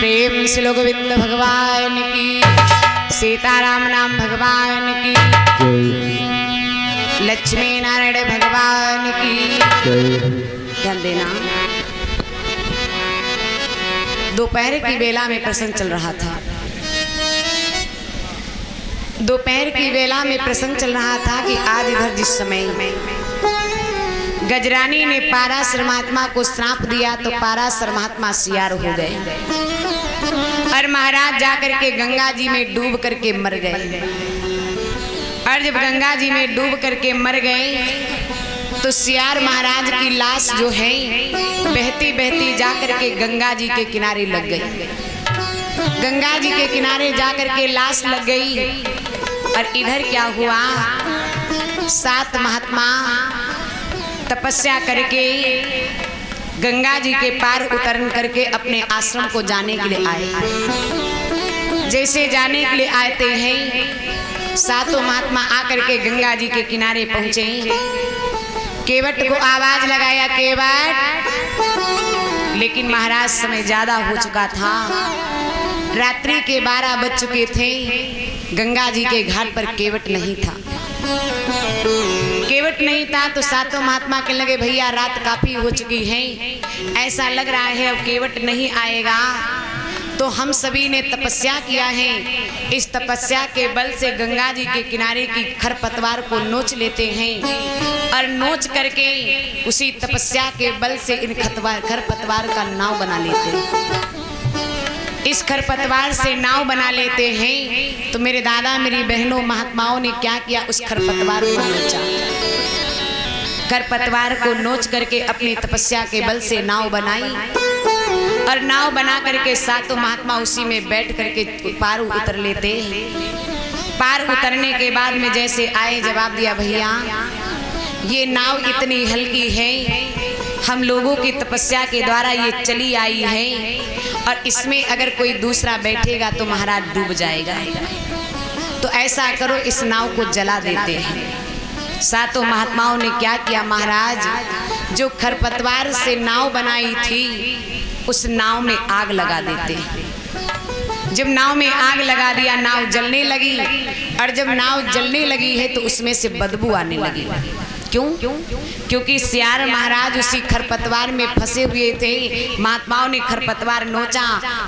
प्रेम से लोग गोविंद भगवान की, सीताराम नाम भगवान की, लक्ष्मी नारायण भगवान की। ध्यान देना, दोपहर की बेला में प्रसंग चल रहा था। दोपहर की बेला में प्रसंग चल रहा था कि आज इधर जिस समय गजरानी ने पाराशर महात्मा को श्राप दिया तो पाराशर महात्मा सियार हो गए और महाराज जाकर के गंगा जी में डूब करके मर गए। और जब गंगा जी में डूब करके मर गए तो सियार महाराज की लाश जो है बहती बहती जाकर के गंगा जी के किनारे लग गई। गंगा जी के किनारे जाकर के लाश लग गई। और इधर क्या हुआ, 7 महात्मा तपस्या करके गंगा जी के पार उतरन करके अपने आश्रम को जाने के लिए आए। जैसे जाने के लिए आते हैं 7 महात्मा आकर के गंगा जी के किनारे पहुंचे। केवट को आवाज लगाया, केवट। लेकिन महाराज समय ज्यादा हो चुका था, रात्रि के 12 बज चुके थे। गंगा जी के घाट पर केवट नहीं था। केवट नहीं था तो 7 महात्मा के लगे, भैया रात काफी हो चुकी है, ऐसा लग रहा है अब केवट नहीं आएगा। तो हम सभी ने तपस्या किया है, इस तपस्या के बल से गंगा जी के किनारे की खरपतवार को नोच लेते हैं और नोच करके उसी तपस्या के बल से इन खरपतवार का नाव बना लेते हैं। इस खरपतवार से नाव बना लेते हैं। तो मेरे दादा मेरी बहनों महात्माओं ने क्या किया, उस खरपतवार को नोचा। खरपतवार को नोच करके अपनी तपस्या के बल से नाव बनाई और नाव बना करके 7 महात्मा उसी में बैठ करके पार उतर लेते। पार उतरने के बाद में जैसे आए जवाब दिया, भैया ये नाव इतनी हल्की है, हम लोगों की तपस्या के द्वारा ये चली आई है और इसमें अगर कोई दूसरा बैठेगा तो महाराज डूब जाएगा। तो ऐसा करो, इस नाव को जला देते हैं। 7 महात्माओं ने क्या किया, महाराज जो खरपतवार से नाव बनाई थी उस नाव में आग लगा देते हैं। जब नाव में आग लगा दिया, नाव जलने लगी। और जब नाव जलने लगी है तो उसमें से बदबू आने लगी। क्यों? क्योंकि सियार महाराज उसी खरपतवार में फंसे हुए थे। महात्माओं ने खरपतवार नोचा,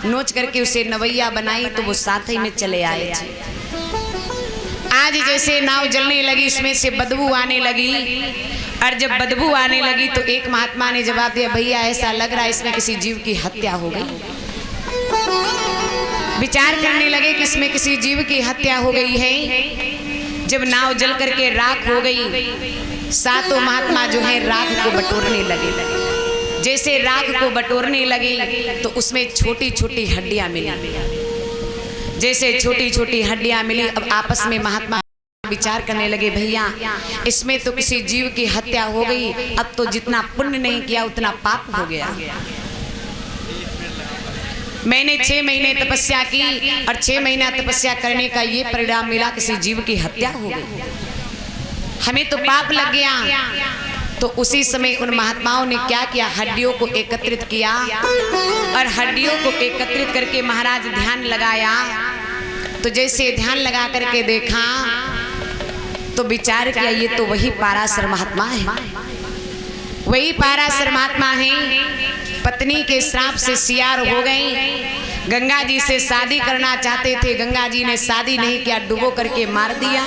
नोच करके उसे नवैया बनाई तो वो साथ ही में चले आए थे। आज जैसे नाव जलने लगी इसमें से बदबू आने लगी। और जब बदबू आने लगी तो एक महात्मा ने जवाब दिया, भैया ऐसा लग रहा है इसमें किसी जीव की हत्या हो गई। विचार करने लगे कि इसमें किसी जीव की हत्या हो गई है। जब नाव जल करके राख हो गई, 7 महात्मा जो है राख को बटोरने लगे। जैसे राख को बटोरने लगे तो उसमें छोटी छोटी हड्डियां मिली। जैसे छोटी छोटी हड्डियां मिली, अब आपस में महात्मा विचार करने लगे, भैया इसमें तो किसी जीव की हत्या हो गई, अब तो जितना पुण्य नहीं किया उतना पाप हो गया। मैंने 6 महीने तपस्या की और 6 महीना तपस्या करने का ये परिणाम मिला, किसी जीव की हत्या हो गई, हमें तो पाप लग गया। तो उसी समय उन महात्माओं ने क्या किया, हड्डियों को एकत्रित किया और हड्डियों को एकत्रित करके महाराज ध्यान लगाया। तो जैसे ध्यान लगा करके देखा तो विचार किया, ये तो वही पाराशर महात्मा है, वही पाराशर महात्मा है। पत्नी के श्राप से सियार हो गई, गंगा जी से शादी करना चाहते थे, गंगा जी ने शादी नहीं किया, डुबो करके मार दिया।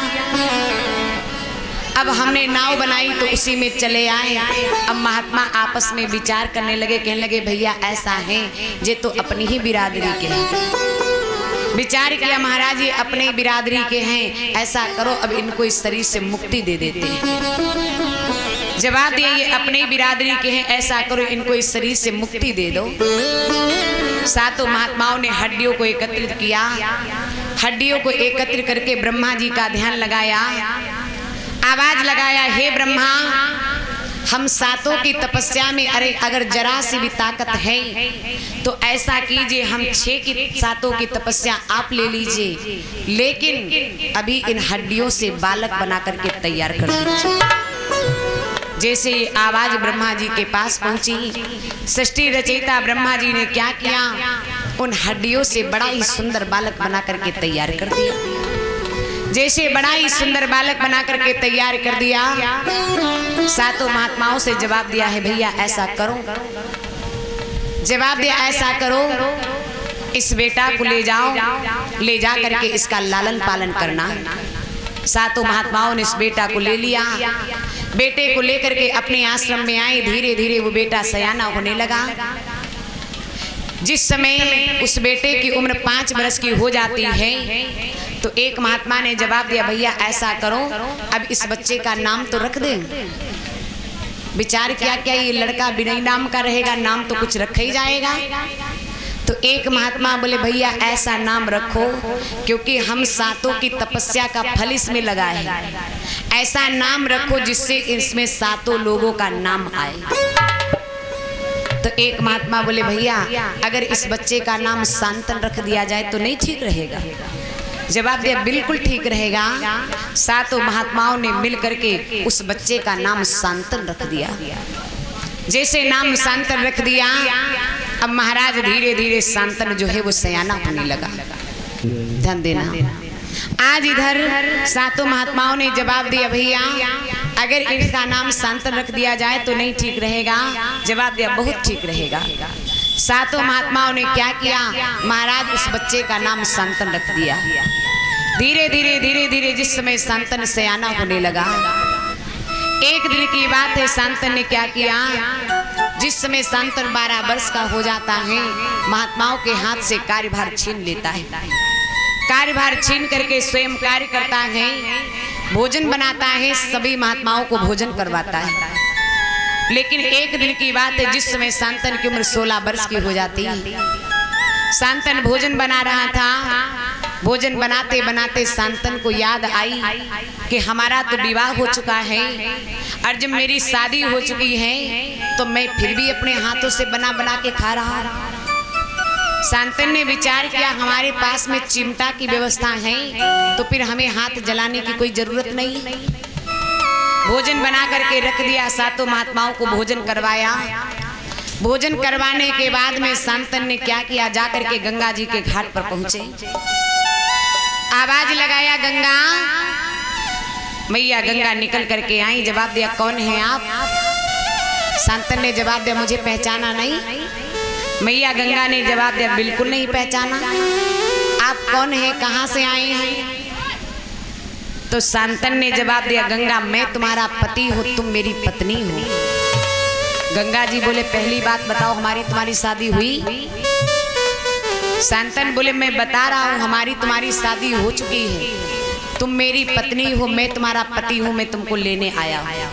अब हमने नाव बनाई तो उसी में चले आए। अब महात्मा आपस में विचार करने लगे, कहने लगे, भैया ऐसा है ये तो अपनी ही बिरादरी के हैं। विचार किया, महाराज ये अपने बिरादरी के हैं, ऐसा करो अब इनको इस शरीर से मुक्ति दे देते हैं। जवाब दिया, ये अपने बिरादरी के हैं, ऐसा करो इनको इस शरीर से मुक्ति दे दो। 7 महात्माओं ने हड्डियों को एकत्रित किया। हड्डियों को एकत्रित करके ब्रह्मा जी का ध्यान लगाया, आवाज लगाया, हे ब्रह्मा हम 7 की तपस्या में अगर जरा सी भी ताकत है तो ऐसा कीजिए, हम 6 की 7 की तपस्या आप ले लीजिए, लेकिन अभी इन हड्डियों से बालक बना करके तैयार कर दीजिए। जैसे ये आवाज ब्रह्मा जी के पास पहुंची, सृष्टि रचयिता ब्रह्मा जी ने क्या किया, उन हड्डियों से बड़ा ही सुंदर बालक बना करके तैयार कर दिया। जैसे बड़ा ही सुंदर बालक बना करके तैयार कर दिया, सातों महात्माओं से जवाब दिया है भैया ऐसा करो, जवाब दिया ऐसा करो, इस बेटा को ले जाओ, ले जा करके इसका लालन पालन करना। सातों महात्माओं ने इस बेटा को ले लिया। बेटे को लेकर के अपने आश्रम में आए। धीरे धीरे वो बेटा सयाना होने लगा। जिस समय उस बेटे की उम्र 5 वर्ष की हो जाती है तो एक महात्मा ने जवाब दिया भैया ऐसा करो, अब इस बच्चे का नाम तो रख दे। विचार किया क्या ये लड़का बिना नाम का रहेगा, नाम तो कुछ रखा ही जाएगा। तो एक महात्मा बोले भैया ऐसा नाम रखो क्योंकि हम सातों की तपस्या का फल इसमें लगा है, ऐसा नाम रखो जिससे इसमें सातों लोगों का नाम आए। तो एक महात्मा बोले भैया अगर इस बच्चे का नाम शांतन रख दिया जाए तो नहीं ठीक रहेगा? जवाब दिया बिल्कुल ठीक रहेगा। सातों महात्माओं ने मिल करके उस बच्चे का नाम शांतन रख दिया। जैसे नाम शांतन रख दिया, अब महाराज धीरे धीरे शांतन जो है वो सयाना होने लगा। ध्यान देना, आज इधर सातों महात्माओं ने जवाब दिया भैया अगर इनका नाम शांतन रख दिया जाए तो नहीं ठीक रहेगा। जवाब दिया बहुत ठीक रहेगा। सातों महात्माओं ने क्या किया, महाराज उस बच्चे का नाम शांतन रख दिया। धीरे धीरे धीरे धीरे जिस समय शांतन सयाना होने लगा, एक दिन की बात है, शांतन ने क्या किया, जिस समय शांतन 12 वर्ष का हो जाता है महात्माओं के हाथ से कार्यभार छीन लेता है। कार्यभार छीन करके स्वयं कार्य करता है, भोजन बनाता है, सभी महात्माओं को भोजन करवाता है। लेकिन एक दिन की बात है, जिस समय शांतन की उम्र 16 वर्ष की हो जाती है, शांतन भोजन बना रहा था। भोजन बनाते बनाते शांतन को याद आई कि हमारा तो विवाह हो चुका है और जब मेरी शादी हो चुकी है तो मैं फिर भी अपने हाथों से बना बना के खा रहा। शांतन ने विचार किया हमारे पास में चिमटा की व्यवस्था है तो फिर हमें हाथ जलाने की कोई जरूरत नहीं। भोजन बना करके रख दिया, सातों महात्माओं को भोजन करवाया। भोजन करवाने के बाद में शांतन ने क्या किया, जाकर के गंगा जी के घाट पर पहुंचे, आवाज लगाया गंगा मैया। गंगा निकल करके आई, जवाब दिया कौन है आप? शांतन ने जवाब दिया मुझे पहचाना नहीं। मैया गंगा ने जवाब दिया बिल्कुल नहीं पहचाना। आप कौन है, कहाँ से आए हैं? तो शांतन ने जवाब दिया गंगा मैं तुम्हारा पति हूँ, तुम मेरी पत्नी हो। गंगा जी बोले पहली बात बताओ हमारी तुम्हारी शादी हुई? शांतन बोले मैं बता रहा हूँ हमारी तुम्हारी शादी हो चुकी है, तुम मेरी पत्नी हो, मैं तुम्हारा पति हूँ, मैं तुमको लेने आया हूँ।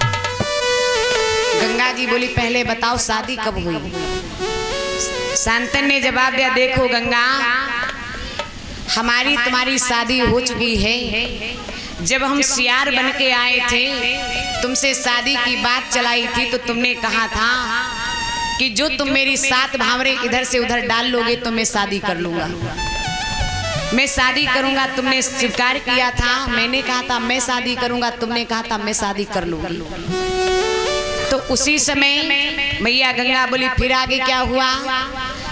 गंगा जी बोली पहले बताओ शादी कब हुई? शांतन ने जवाब दिया देखो गंगा हमारी तुम्हारी शादी हो चुकी है। जब हम सियार बन के आए थे तुमसे शादी की बात चलाई थी तो तुमने कहा था कि जो तुम मेरी 7 भावरे इधर से उधर डाल लोगे तो मैं शादी कर लूंगा, मैं शादी करूंगा। तुमने स्वीकार किया था, मैंने कहा था मैं शादी करूंगा, तुमने कहा था मैं शादी कर लूंगी। तो उसी समय मैया गंगा बोली फिर आगे क्या हुआ?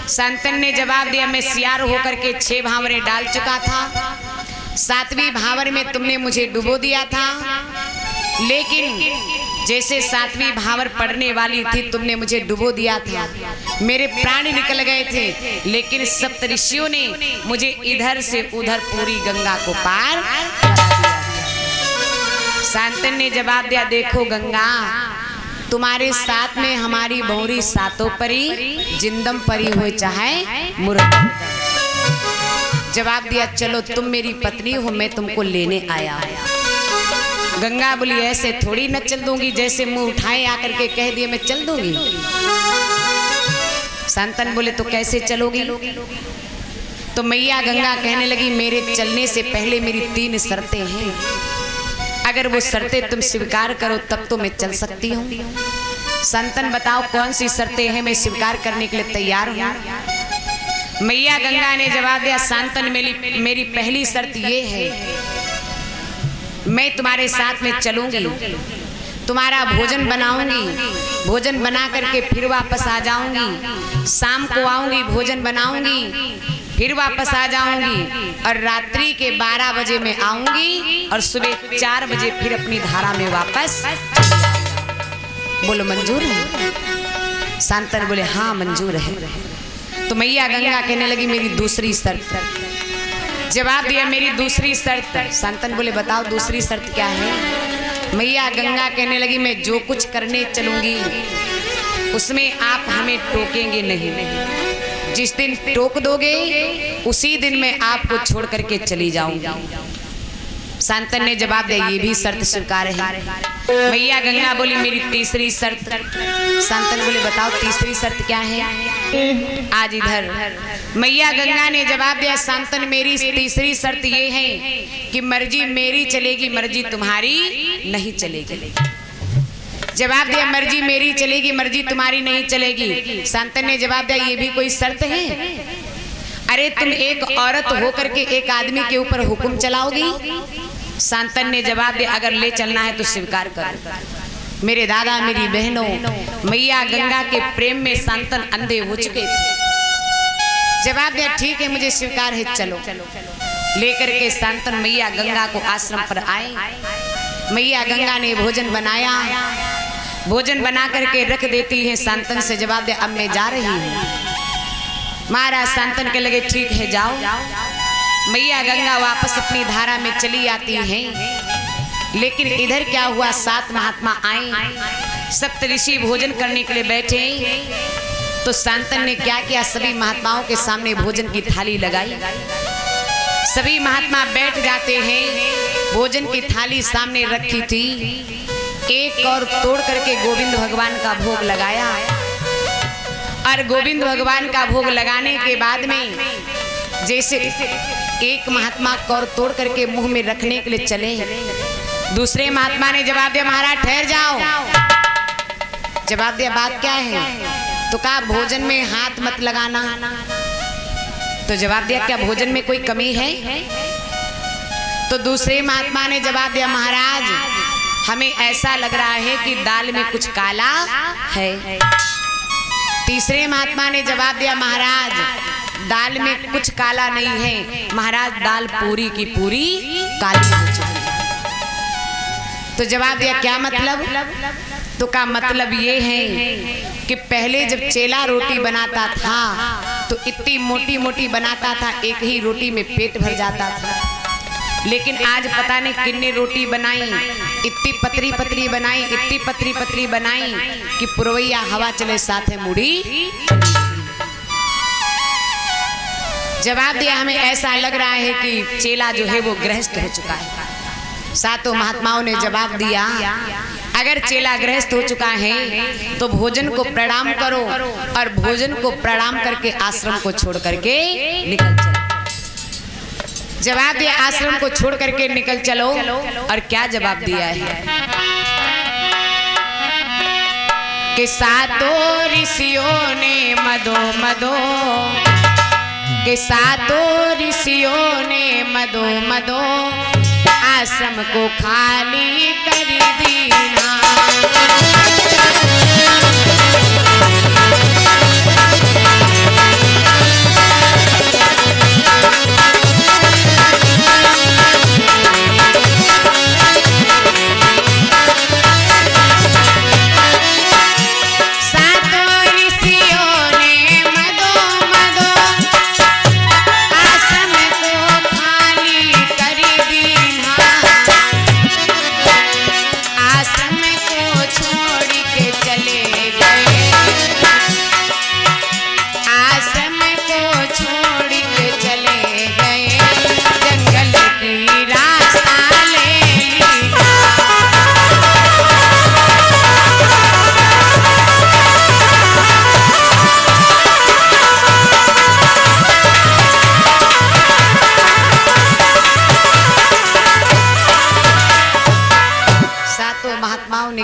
शांतन ने जवाब दिया मैं सियार होकर के 6 भावरे डाल चुका था, 7वीं भावर में तुमने मुझे डुबो दिया था, लेकिन जैसे 7वीं भावर पड़ने वाली थी तुमने मुझे डुबो दिया था, मेरे प्राण निकल गए थे, लेकिन सप्तऋषियों ने मुझे इधर से उधर पूरी गंगा को पार करा दिया। शांतन ने जवाब दिया देखो गंगा तुम्हारे साथ में हमारी बहुरी सातों परी जिंदम परी हुए चाहे मुर्द। जवाब दिया चलो तुम मेरी पत्नी हो, मैं तुमको लेने आया। गंगा बोली ऐसे थोड़ी न चल दूंगी, जैसे मुंह उठाए आकर के कह दिए मैं चल दूंगी। शांतन बोले तो कैसे चलोगी? तो मैया गंगा कहने लगी मेरे चलने से पहले मेरी 3 शर्तें हैं, अगर वो शर्तें तुम स्वीकार करो तब तो मैं चल सकती हूँ। शांतन बताओ कौन सी शर्तें हैं, मैं स्वीकार करने के लिए तैयार हूँ। मैया गंगा ने जवाब दिया शांतन मेरी पहली शर्त ये है मैं तुम्हारे साथ में चलूंगी, तुम्हारा भोजन बनाऊंगी, भोजन बना करके फिर वापस आ जाऊंगी, शाम को आऊंगी, भोजन बनाऊंगी, फिर वापस आ जाऊंगी और रात्रि के 12 बजे में आऊंगी और सुबह 4 बजे फिर अपनी धारा में वापस। बोलो मंजूर है? शांतन बोले हाँ मंजूर है। तो मैया गंगा कहने लगी मेरी दूसरी शर्त। जवाब दिया मेरी दूसरी शर्त। शांतन बोले बताओ दूसरी शर्त क्या है? मैया गंगा कहने लगी मैं जो कुछ करने चलूंगी उसमें आप हमें टोकेंगे नहीं। जिस दिन टोक दोगे उसी दिन मैं आपको छोड़ करके चली जाऊंगी। शांतन ने जवाब दिया ये भी शर्त स्वीकार है। मैया गंगा बोली मेरी तीसरी शर्त। शांतन बोले बताओ तीसरी शर्त क्या है? आज इधर मैया गंगा ने जवाब दिया शांतन मेरी तीसरी शर्त ये है कि मर्जी मेरी चलेगी, मर्जी तुम्हारी नहीं चलेगी। जवाब दिया मर्जी मेरी चलेगी, मर्जी तुम्हारी नहीं चलेगी। शांतन ने जवाब दिया ये भी कोई शर्त है? अरे तुम एक औरत होकर के एक आदमी के ऊपर हुक्म चलाओगी? शांतन ने जवाब दिया अगर ले चलना है तो स्वीकार कर। मेरे दादा मेरी बहनों, मैया गंगा के प्रेम में शांतन अंधे हो चुके थे। जवाब दिया ठीक है मुझे स्वीकार है, चलो। लेकर के शांतन मैया गंगा को आश्रम पर आए। मैया गंगा ने भोजन बनाया, भोजन बना करके रख देती है। शांतन से जवाब दिया अब मैं जा रही हूँ। महाराज शांतन के लगे ठीक है जाओ। मैया गंगा वापस अपनी धारा में चली आती हैं। लेकिन इधर क्या हुआ, 7 महात्मा आए, सप्तऋषि भोजन करने के लिए बैठे। तो शांतन ने क्या किया, सभी महात्माओं के सामने भोजन की थाली लगाई। सभी महात्मा बैठ जाते हैं। भोजन की थाली सामने रखी थी, एक और तोड़ करके गोविंद भगवान का भोग लगाया। और गोविंद भगवान का भोग लगाने के बाद में जैसे एक महात्मा कौर तोड़ करके मुंह में रखने के लिए चले, दूसरे महात्मा ने जवाब दिया महाराज ठहर जाओ। जवाब दिया बात क्या है? तो कहा भोजन में हाथ मत लगाना। तो जवाब दिया क्या भोजन में कोई कमी है? तो दूसरे महात्मा ने जवाब दिया महाराज हमें ऐसा लग रहा है कि दाल में कुछ काला है। तीसरे महात्मा ने जवाब दिया महाराज दाल में कुछ काला नहीं है, महाराज दाल पूरी की पूरी काली हो चुकी है। तो जवाब दिया क्या मतलब? तो का मतलब ये है कि पहले जब चेला रोटी बनाता था तो इतनी मोटी मोटी बनाता था, एक ही रोटी में पेट भर जाता था। लेकिन आज पता नहीं कितनी रोटी बनाई, इतनी पतरी पतरी बनाई, इतनी पतरी पतरी बनाई कि पुरवैया हवा चले साथ है मुड़ी। जवाब दिया हमें ऐसा लग रहा है कि चेला जो है वो गृहस्थ हो चुका है। सातों महात्माओं ने जवाब दिया अगर चेला गृहस्थ हो चुका है तो भोजन को प्रणाम करो और भोजन को प्रणाम करके आश्रम को छोड़ करके निकल चलो। जवाब दिया आश्रम को छोड़ करके निकल चलो। और क्या जवाब दिया है कि सातों ऋषियों ने मदो मदो, कि सातों ऋषियों ने मदो मदो आश्रम को खाली कर दीना।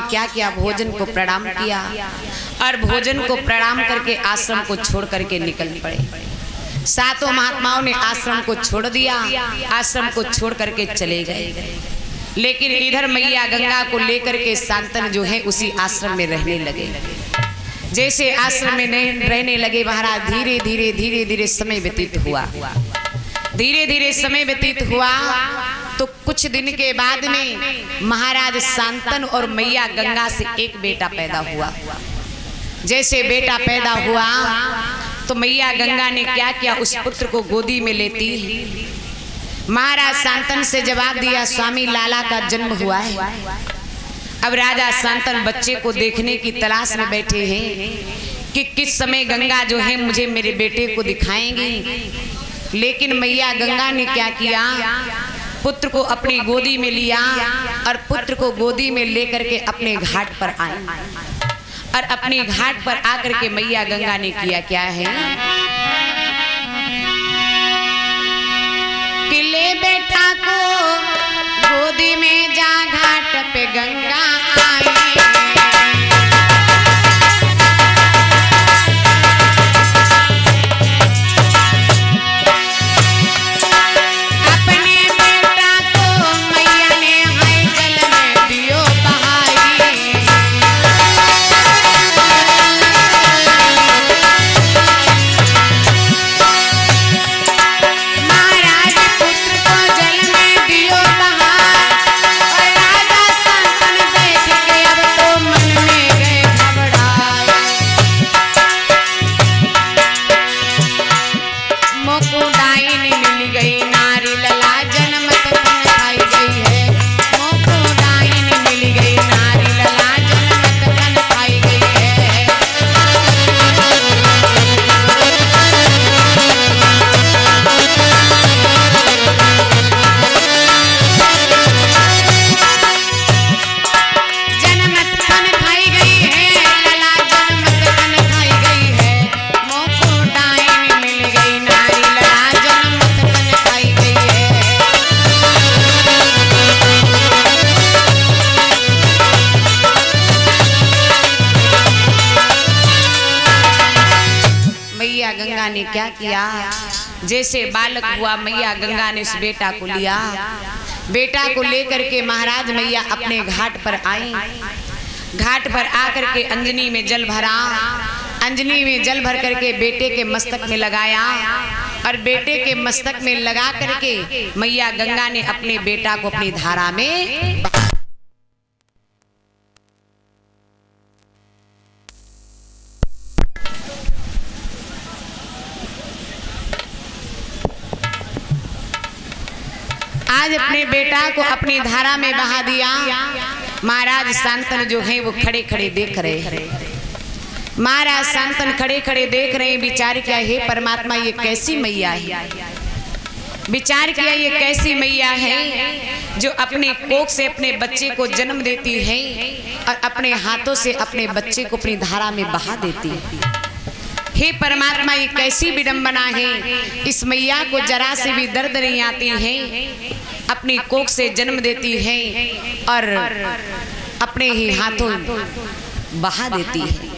क्या किया, भोजन को प्रणाम किया और भोजन को प्रणाम करके आश्रम को छोड़ करके निकल पड़े। सातों महात्माओं ने आश्रम को छोड़ दिया, आश्रम को छोड़ करके चले गए। लेकिन इधर मैया गंगा को लेकर के शांतन जो है उसी आश्रम में रहने लगे। जैसे आश्रम में रहने लगे महाराज, धीरे धीरे धीरे धीरे समय व्यतीत हुआ। धीरे धीरे समय व्यतीत हुआ तो कुछ दिन के बाद में महाराज शांतन और मैया गंगा से एक बेटा पैदा हुआ। जैसे बेटा पैदा हुआ तो मैया गंगा ने क्या किया, उस पुत्र को गोदी में लेती महाराज शांतन से जवाब दिया, स्वामी लाला का जन्म हुआ है। अब राजा शांतन बच्चे को देखने की तलाश में बैठे हैं कि किस समय गंगा जो है मुझे मेरे बेटे को दिखाएंगी। लेकिन मैया गंगा ने क्या किया, पुत्र को अपनी गोदी में लिया और पुत्र को गोदी में लेकर के अपने घाट पर आई। और अपने घाट पर आकर के मैया गंगा ने किया क्या है कि ले बेटा को गोदी में जा, घाट पे गंगा आई। गंगा ने क्या किया, जैसे बालक हुआ मैया गंगा ने उस बेटा को लिया। बेटा को लेकर के महाराज मैया अपने घाट पर आई। घाट पर आकर के अंजनी में जल भरा। अंजनी में जल भर करके बेटे के मस्तक में लगाया और बेटे के मस्तक में लगा करके मैया गंगा ने अपने बेटा को अपनी धारा में आज अपने बेटा को अपनी धारा में बहा दिया। महाराज शांतन जो है वो खड़े खड़े देख रहे हैं। महाराज शांतन खड़े खड़े देख रहे हैं। विचार किया, हे परमात्मा ये कैसी मैया है। विचार किया ये कैसी मैया है जो अपने कोख से अपने बच्चे को जन्म देती है और अपने हाथों से अपने बच्चे को अपनी धारा में बहा देती है। हे परमात्मा ये कैसी विडंबना है। इस मैया को जरा से भी दर्द नहीं आती है, अपनी कोख से जन्म देती है और अपने ही हाथों बहा देती है।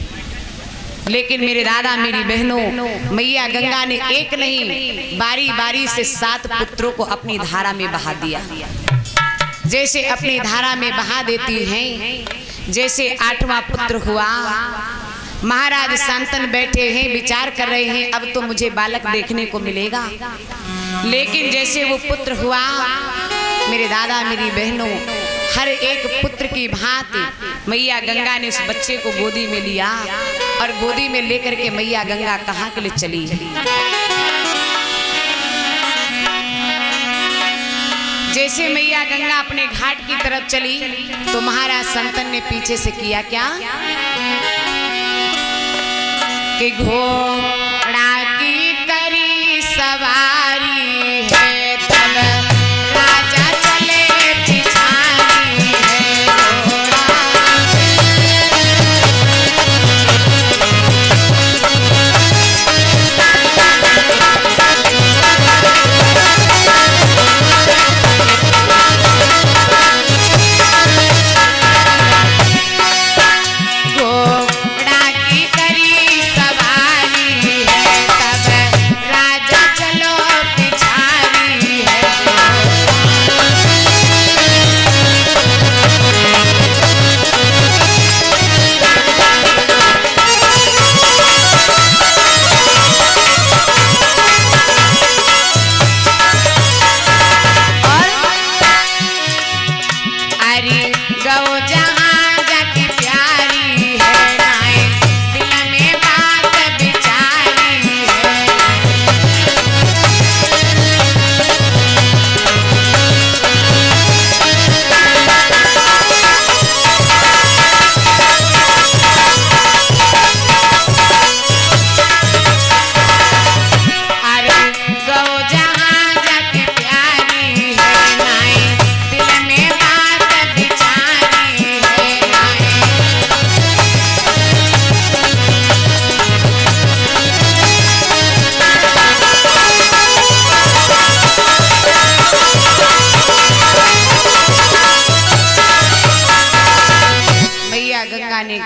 लेकिन मेरे दादा मेरी बहनों, मैया गंगा ने एक नहीं बारी बारी से 7 पुत्रों को अपनी धारा में बहा दिया। जैसे अपनी धारा में बहा देती हैं, जैसे 8वां पुत्र हुआ। महाराज शांतन बैठे हैं, विचार कर रहे हैं अब तो मुझे बालक देखने को मिलेगा। लेकिन जैसे वो पुत्र हुआ, मेरे दादा मेरी बहनों, हर एक पुत्र की भांति मैया गंगा ने उस बच्चे को गोदी में लिया और गोदी में लेकर के मैया गंगा कहाँ के लिए चली। जैसे मैया गंगा अपने घाट की तरफ चली तो महाराज शांतन ने पीछे से किया क्या कि घोड़ा की करी सवारी है, तब राजा चले पिछाड़ी है घोड़ा की करी सवारी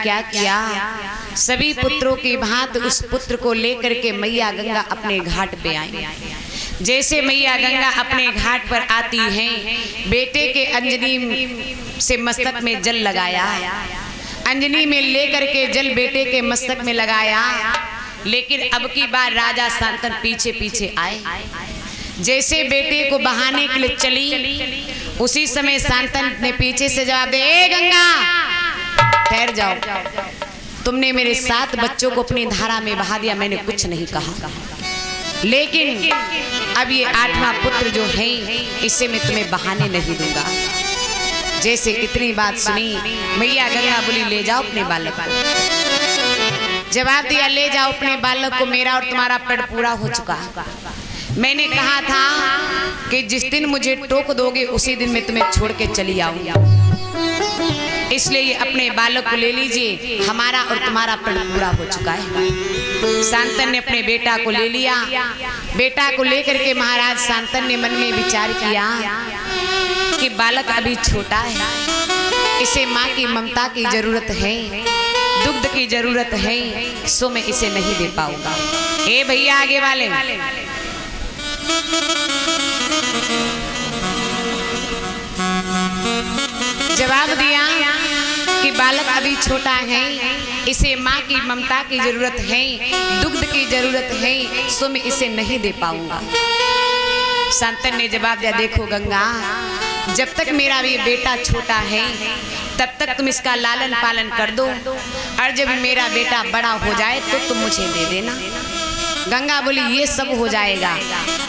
क्या किया, सभी पुत्रों की भांति उस पुत्र को लेकर के मैया गंगा अपने घाट पे आई। जैसे मैया गंगा अपने घाट पर आती हैं, बेटे के अंजनी से मस्तक में जल लगाया, अंजनी में लेकर के जल बेटे के मस्तक में लगाया। लेकिन अब की बार राजा शांतन पीछे पीछे आए। जैसे बेटे को बहाने के लिए चली, उसी समय शांतन ने पीछे से जवाब दे, ए गंगा ठहर जाओ, तुमने मेरे 7 बच्चों को अपनी धारा में बहा दिया, मैंने कुछ नहीं कहा, लेकिन अब ये 8वां पुत्र जो है इसे मैं तुम्हें बहाने नहीं दूंगा। जैसे इतनी बात सुनी, मैया गंगा बोली, ले जाओ अपने बालक को। जवाब दिया, ले जाओ अपने बालक को, मेरा और तुम्हारा पेड़ पूरा हो चुका। मैंने कहा था कि जिस दिन मुझे टोक दोगे उसी दिन मैं तुम्हें छोड़ के चली आऊंगी, इसलिए ये अपने बालक को ले लीजिए, हमारा और तुम्हारा पेड़ पूरा हो चुका है। शांतन ने अपने बेटा को ले लिया। बेटा को लेकर के महाराज शांतन ने मन में विचार किया कि बालक अभी छोटा है, इसे माँ की ममता की जरूरत है, दुग्ध की जरूरत है, सो मैं इसे नहीं दे पाऊंगा। ए भैया आगे वाले, जवाब दिया कि बालक अभी छोटा है, इसे माँ की ममता की जरूरत है, दुग्ध की जरूरत है, सो मैं इसे नहीं दे पाऊंगा। शांतन ने जवाब दिया, देखो गंगा, जब तक मेरा ये बेटा छोटा है तब तक तुम इसका लालन पालन कर दो, और जब मेरा बेटा बड़ा हो जाए तो तुम मुझे दे देना। गंगा बोली, ये सब हो जाएगा,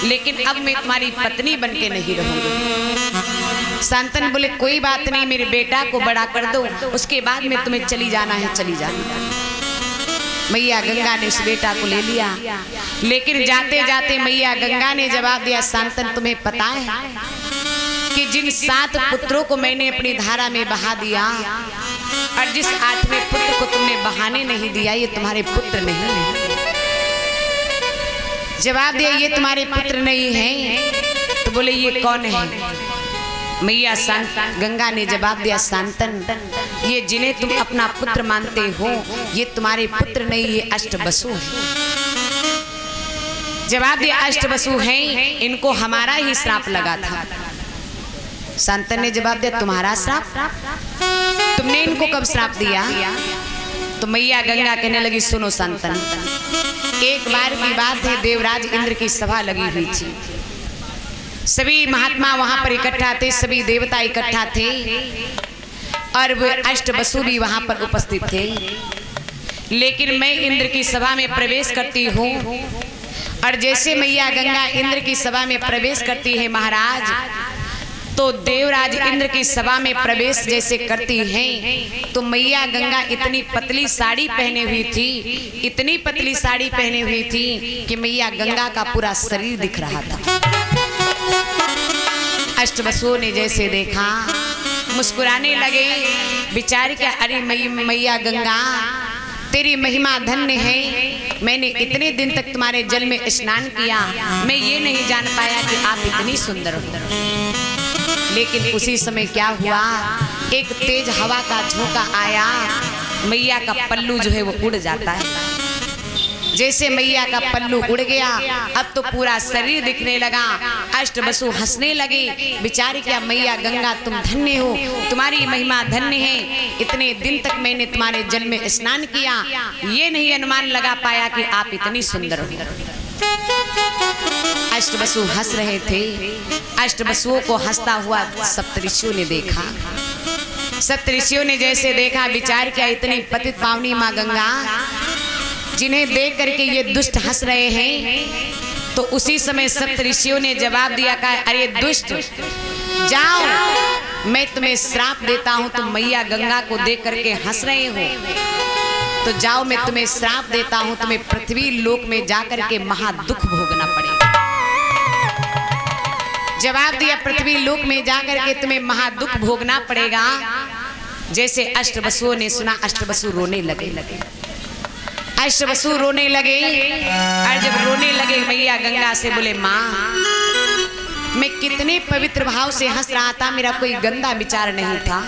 लेकिन अब मैं तुम्हारी पत्नी बन के नहीं रहूंगी। शांतन बोले, कोई बात नहीं, मेरे बेटा को बड़ा कर दो, उसके बाद में तुम्हें चली जाना है चली जाना। मैया गंगा ने उस बेटा को ले लिया, लेकिन जाते जाते मैया गंगा ने जवाब दिया, शांतन तुम्हें पता है कि जिन 7 पुत्रों को मैंने अपनी धारा में बहा दिया और जिस 8वें पुत्र को तुमने बहाने नहीं दिया, ये तुम्हारे पुत्र नहीं है। जवाब दिया, ये तुम्हारे पुत्र नहीं हैं। तो बोले, ये कौन है? मैया गंगा ने जवाब दिया, शांतन, ये जिन्हें तुम अपना पुत्र मानते हो ये तुम्हारे पुत्र नहीं, ये अष्टवसु है। जवाब दिया, अष्टवसु हैं, इनको हमारा ही श्राप लगा था। शांतन ने जवाब दिया, तुम्हारा श्राप? तुमने इनको कब श्राप दिया? तो मैया गंगा कहने लगी, सुनो शांतन, एक बार की बात है, देवराज इंद्र की सभा लगी हुई थी, सभी महात्मा वहां पर इकट्ठा थे, सभी देवता इकट्ठा थे, और वे अष्टवसु भी वहां पर उपस्थित थे। लेकिन मैं इंद्र की सभा में प्रवेश करती हूँ, और जैसे मैया गंगा इंद्र की सभा में प्रवेश करती है महाराज, तो देवराज इंद्र की सभा में प्रवेश जैसे करती हैं, तो मैया गंगा इतनी पतली साड़ी पहने हुई थी, इतनी पतली साड़ी पहने हुई थी कि मैया गंगा का पूरा शरीर दिख रहा था। अष्टवसुओं ने जैसे देखा मुस्कुराने लगे, विचार क्या, अरे मैया गंगा तेरी महिमा धन्य है, मैंने इतने दिन तक तुम्हारे जल में स्नान किया, मैं ये नहीं जान पाया कि आप इतनी सुंदर हो। लेकिन उसी समय क्या हुआ, एक तेज हवा का झोंका आया, मैया का पल्लू जो है वो उड़ जाता है। जैसे मैया का पल्लू उड़ गया, अब तो पूरा शरीर दिखने लगा। अष्टवसु हंसने लगे, विचार किया, मैया गंगा तुम धन्य हो, तुम्हारी महिमा धन्य है, इतने दिन तक मैंने तुम्हारे जल में स्नान किया, ये नहीं अनुमान लगा पाया कि आप इतनी सुंदर हो। अष्टवसु हंस रहे थे। अष्टवसुओं को हंसता हुआ सप्तऋषियों ने देखा। सप्तऋषियों ने जैसे देखा, विचार किया, इतनी पतित पावनी माँ गंगा, जिन्हें देख करके ये दुष्ट हंस रहे हैं। तो उसी समय सप्तऋषियों ने जवाब दिया, कहा, अरे दुष्ट, जाओ, मैं तुम्हें श्राप देता हूँ, तुम मैया गंगा को देख करके हंस रहे हो, तो जाओ, मैं तुम्हें श्राप देता हूँ, तुम्हें पृथ्वी लोक में जाकर के महादुख भोगना पड़ेगा। जवाब दिया, पृथ्वी लोक में जाकर के तुम्हें महादुख भोगना पड़ेगा। जैसे अष्टवसुओं ने सुना, अष्टवसु रोने लगे। अष्टवसु रोने लगे, और जब रोने लगे मैया गंगा से बोले, माँ, मैं कितने पवित्र भाव से हंस रहा था, मेरा कोई गंदा विचार नहीं था,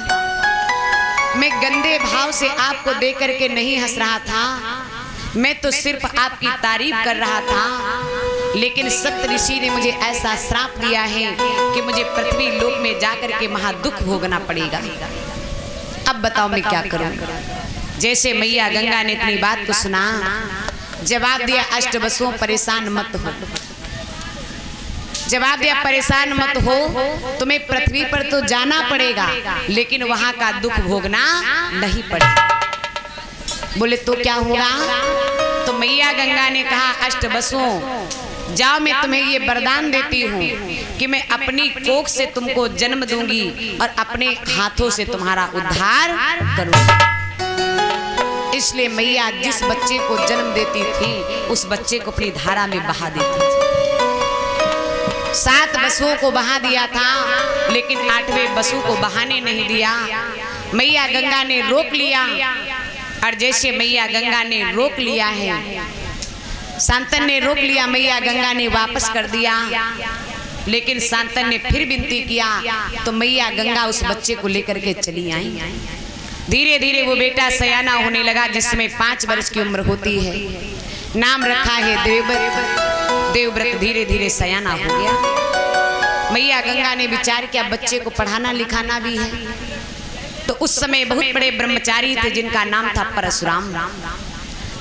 मैं गंदे भाव से आपको देख करके नहीं हंस रहा था, मैं तो सिर्फ आपकी तारीफ कर रहा था। लेकिन सप्त ऋषि ने मुझे ऐसा श्राप दिया है कि मुझे पृथ्वी लोक में जाकर के महादुख भोगना पड़ेगा। अब बताओ मैं क्या करूं। जैसे मैया गंगा ने इतनी बात को सुना, जवाब दिया अष्टवसुओं परेशान मत हो। जवाब दिया परेशान मत हो, तुम्हें पृथ्वी पर तो जाना पड़ेगा लेकिन वहां का दुख भोगना नहीं पड़ेगा। बोले तो क्या होगा? तो मैया गंगा ने कहा अष्टवसुओं जाओ, मैं तुम्हें ये वरदान देती हूँ कि मैं अपनी कोख से तुमको जन्म दूंगी और अपने हाथों से तुम्हारा उद्धार करूंगी। इसलिए मैया जिस बच्चे को जन्म देती थी उस बच्चे को अपनी धारा में बहा देती थी। 7 बसुओं को बहा दिया था लेकिन 8वें बसु को बहाने नहीं दिया। मैया गंगा ने रोक लिया और जैसे मैया गंगा ने रोक लिया है, सांतन ने रोक लिया, मैया गंगा ने वापस कर दिया। लेकिन सांतन ने फिर विनती किया तो मैया गंगा उस बच्चे को लेकर के चली आई। धीरे धीरे वो बेटा सयाना होने लगा जिसमें 5 वर्ष की उम्र होती है। नाम रखा है देवव्रत। देवव्रत धीरे धीरे सयाना हो गया। मैया गंगा ने विचार किया बच्चे को पढ़ाना लिखाना भी है। तो उस समय बहुत बड़े ब्रह्मचारी थे जिनका नाम था परशुराम।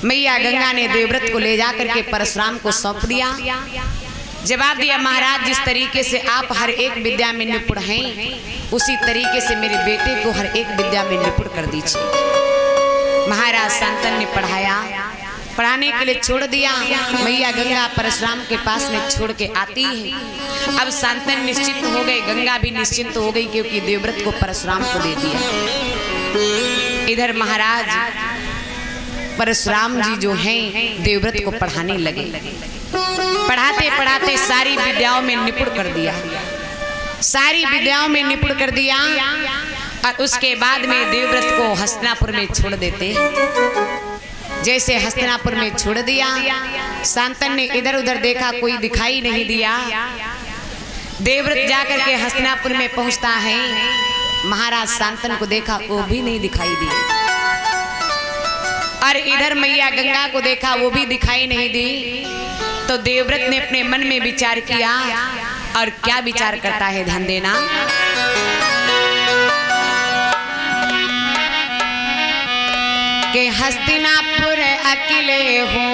मैया गंगा ने देवव्रत को ले जाकर के परशुराम को सौंप दिया। जवाब दिया महाराज जिस तरीके से आप हर एक विद्या में निपुण हैं उसी तरीके से मेरे बेटे को हर एक विद्या में निपुण कर दीजिए। महाराज सांतन ने पढ़ाया, पढ़ाने के लिए छोड़ दिया। मैया गंगा परशुराम के पास में छोड़ के आती है। अब सांतन निश्चिंत हो गए, गंगा भी निश्चिंत हो गई क्योंकि देवव्रत को परशुराम को दे दिया। इधर महाराज परशुराम जी जो हैं देवव्रत को पढ़ाने लगे। पढ़ाते पढ़ाते सारी विद्याओं में निपुण कर दिया, सारी विद्याओं में निपुण कर दिया। और उसके बाद में देवव्रत को हस्तिनापुर में छोड़ देते। जैसे हस्तिनापुर में छोड़ दिया, सांतन ने इधर उधर देखा, कोई दिखाई नहीं दिया। देवव्रत जाकर के हस्तिनापुर में पहुंचता है। महाराज सांतन को देखा, वो भी नहीं दिखाई दिया। और इधर मैया गंगा को देखा, वो भी दिखाई नहीं दी। तो देवव्रत ने अपने मन में विचार किया। और क्या विचार करता है, ध्यान देना। के हस्तिनापुर अकेले हो,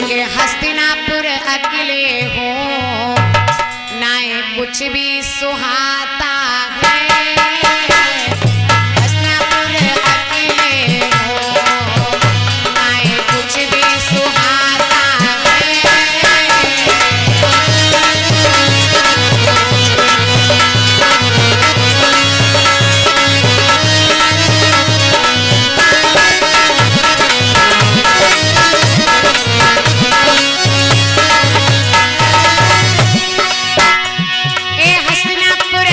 के हस्तिनापुर अकेले हो, नाए कुछ भी सुहाता है। हस्तिनापुर अकेले हो, नाए कुछ भी सुहाता है। हस्तिनापुर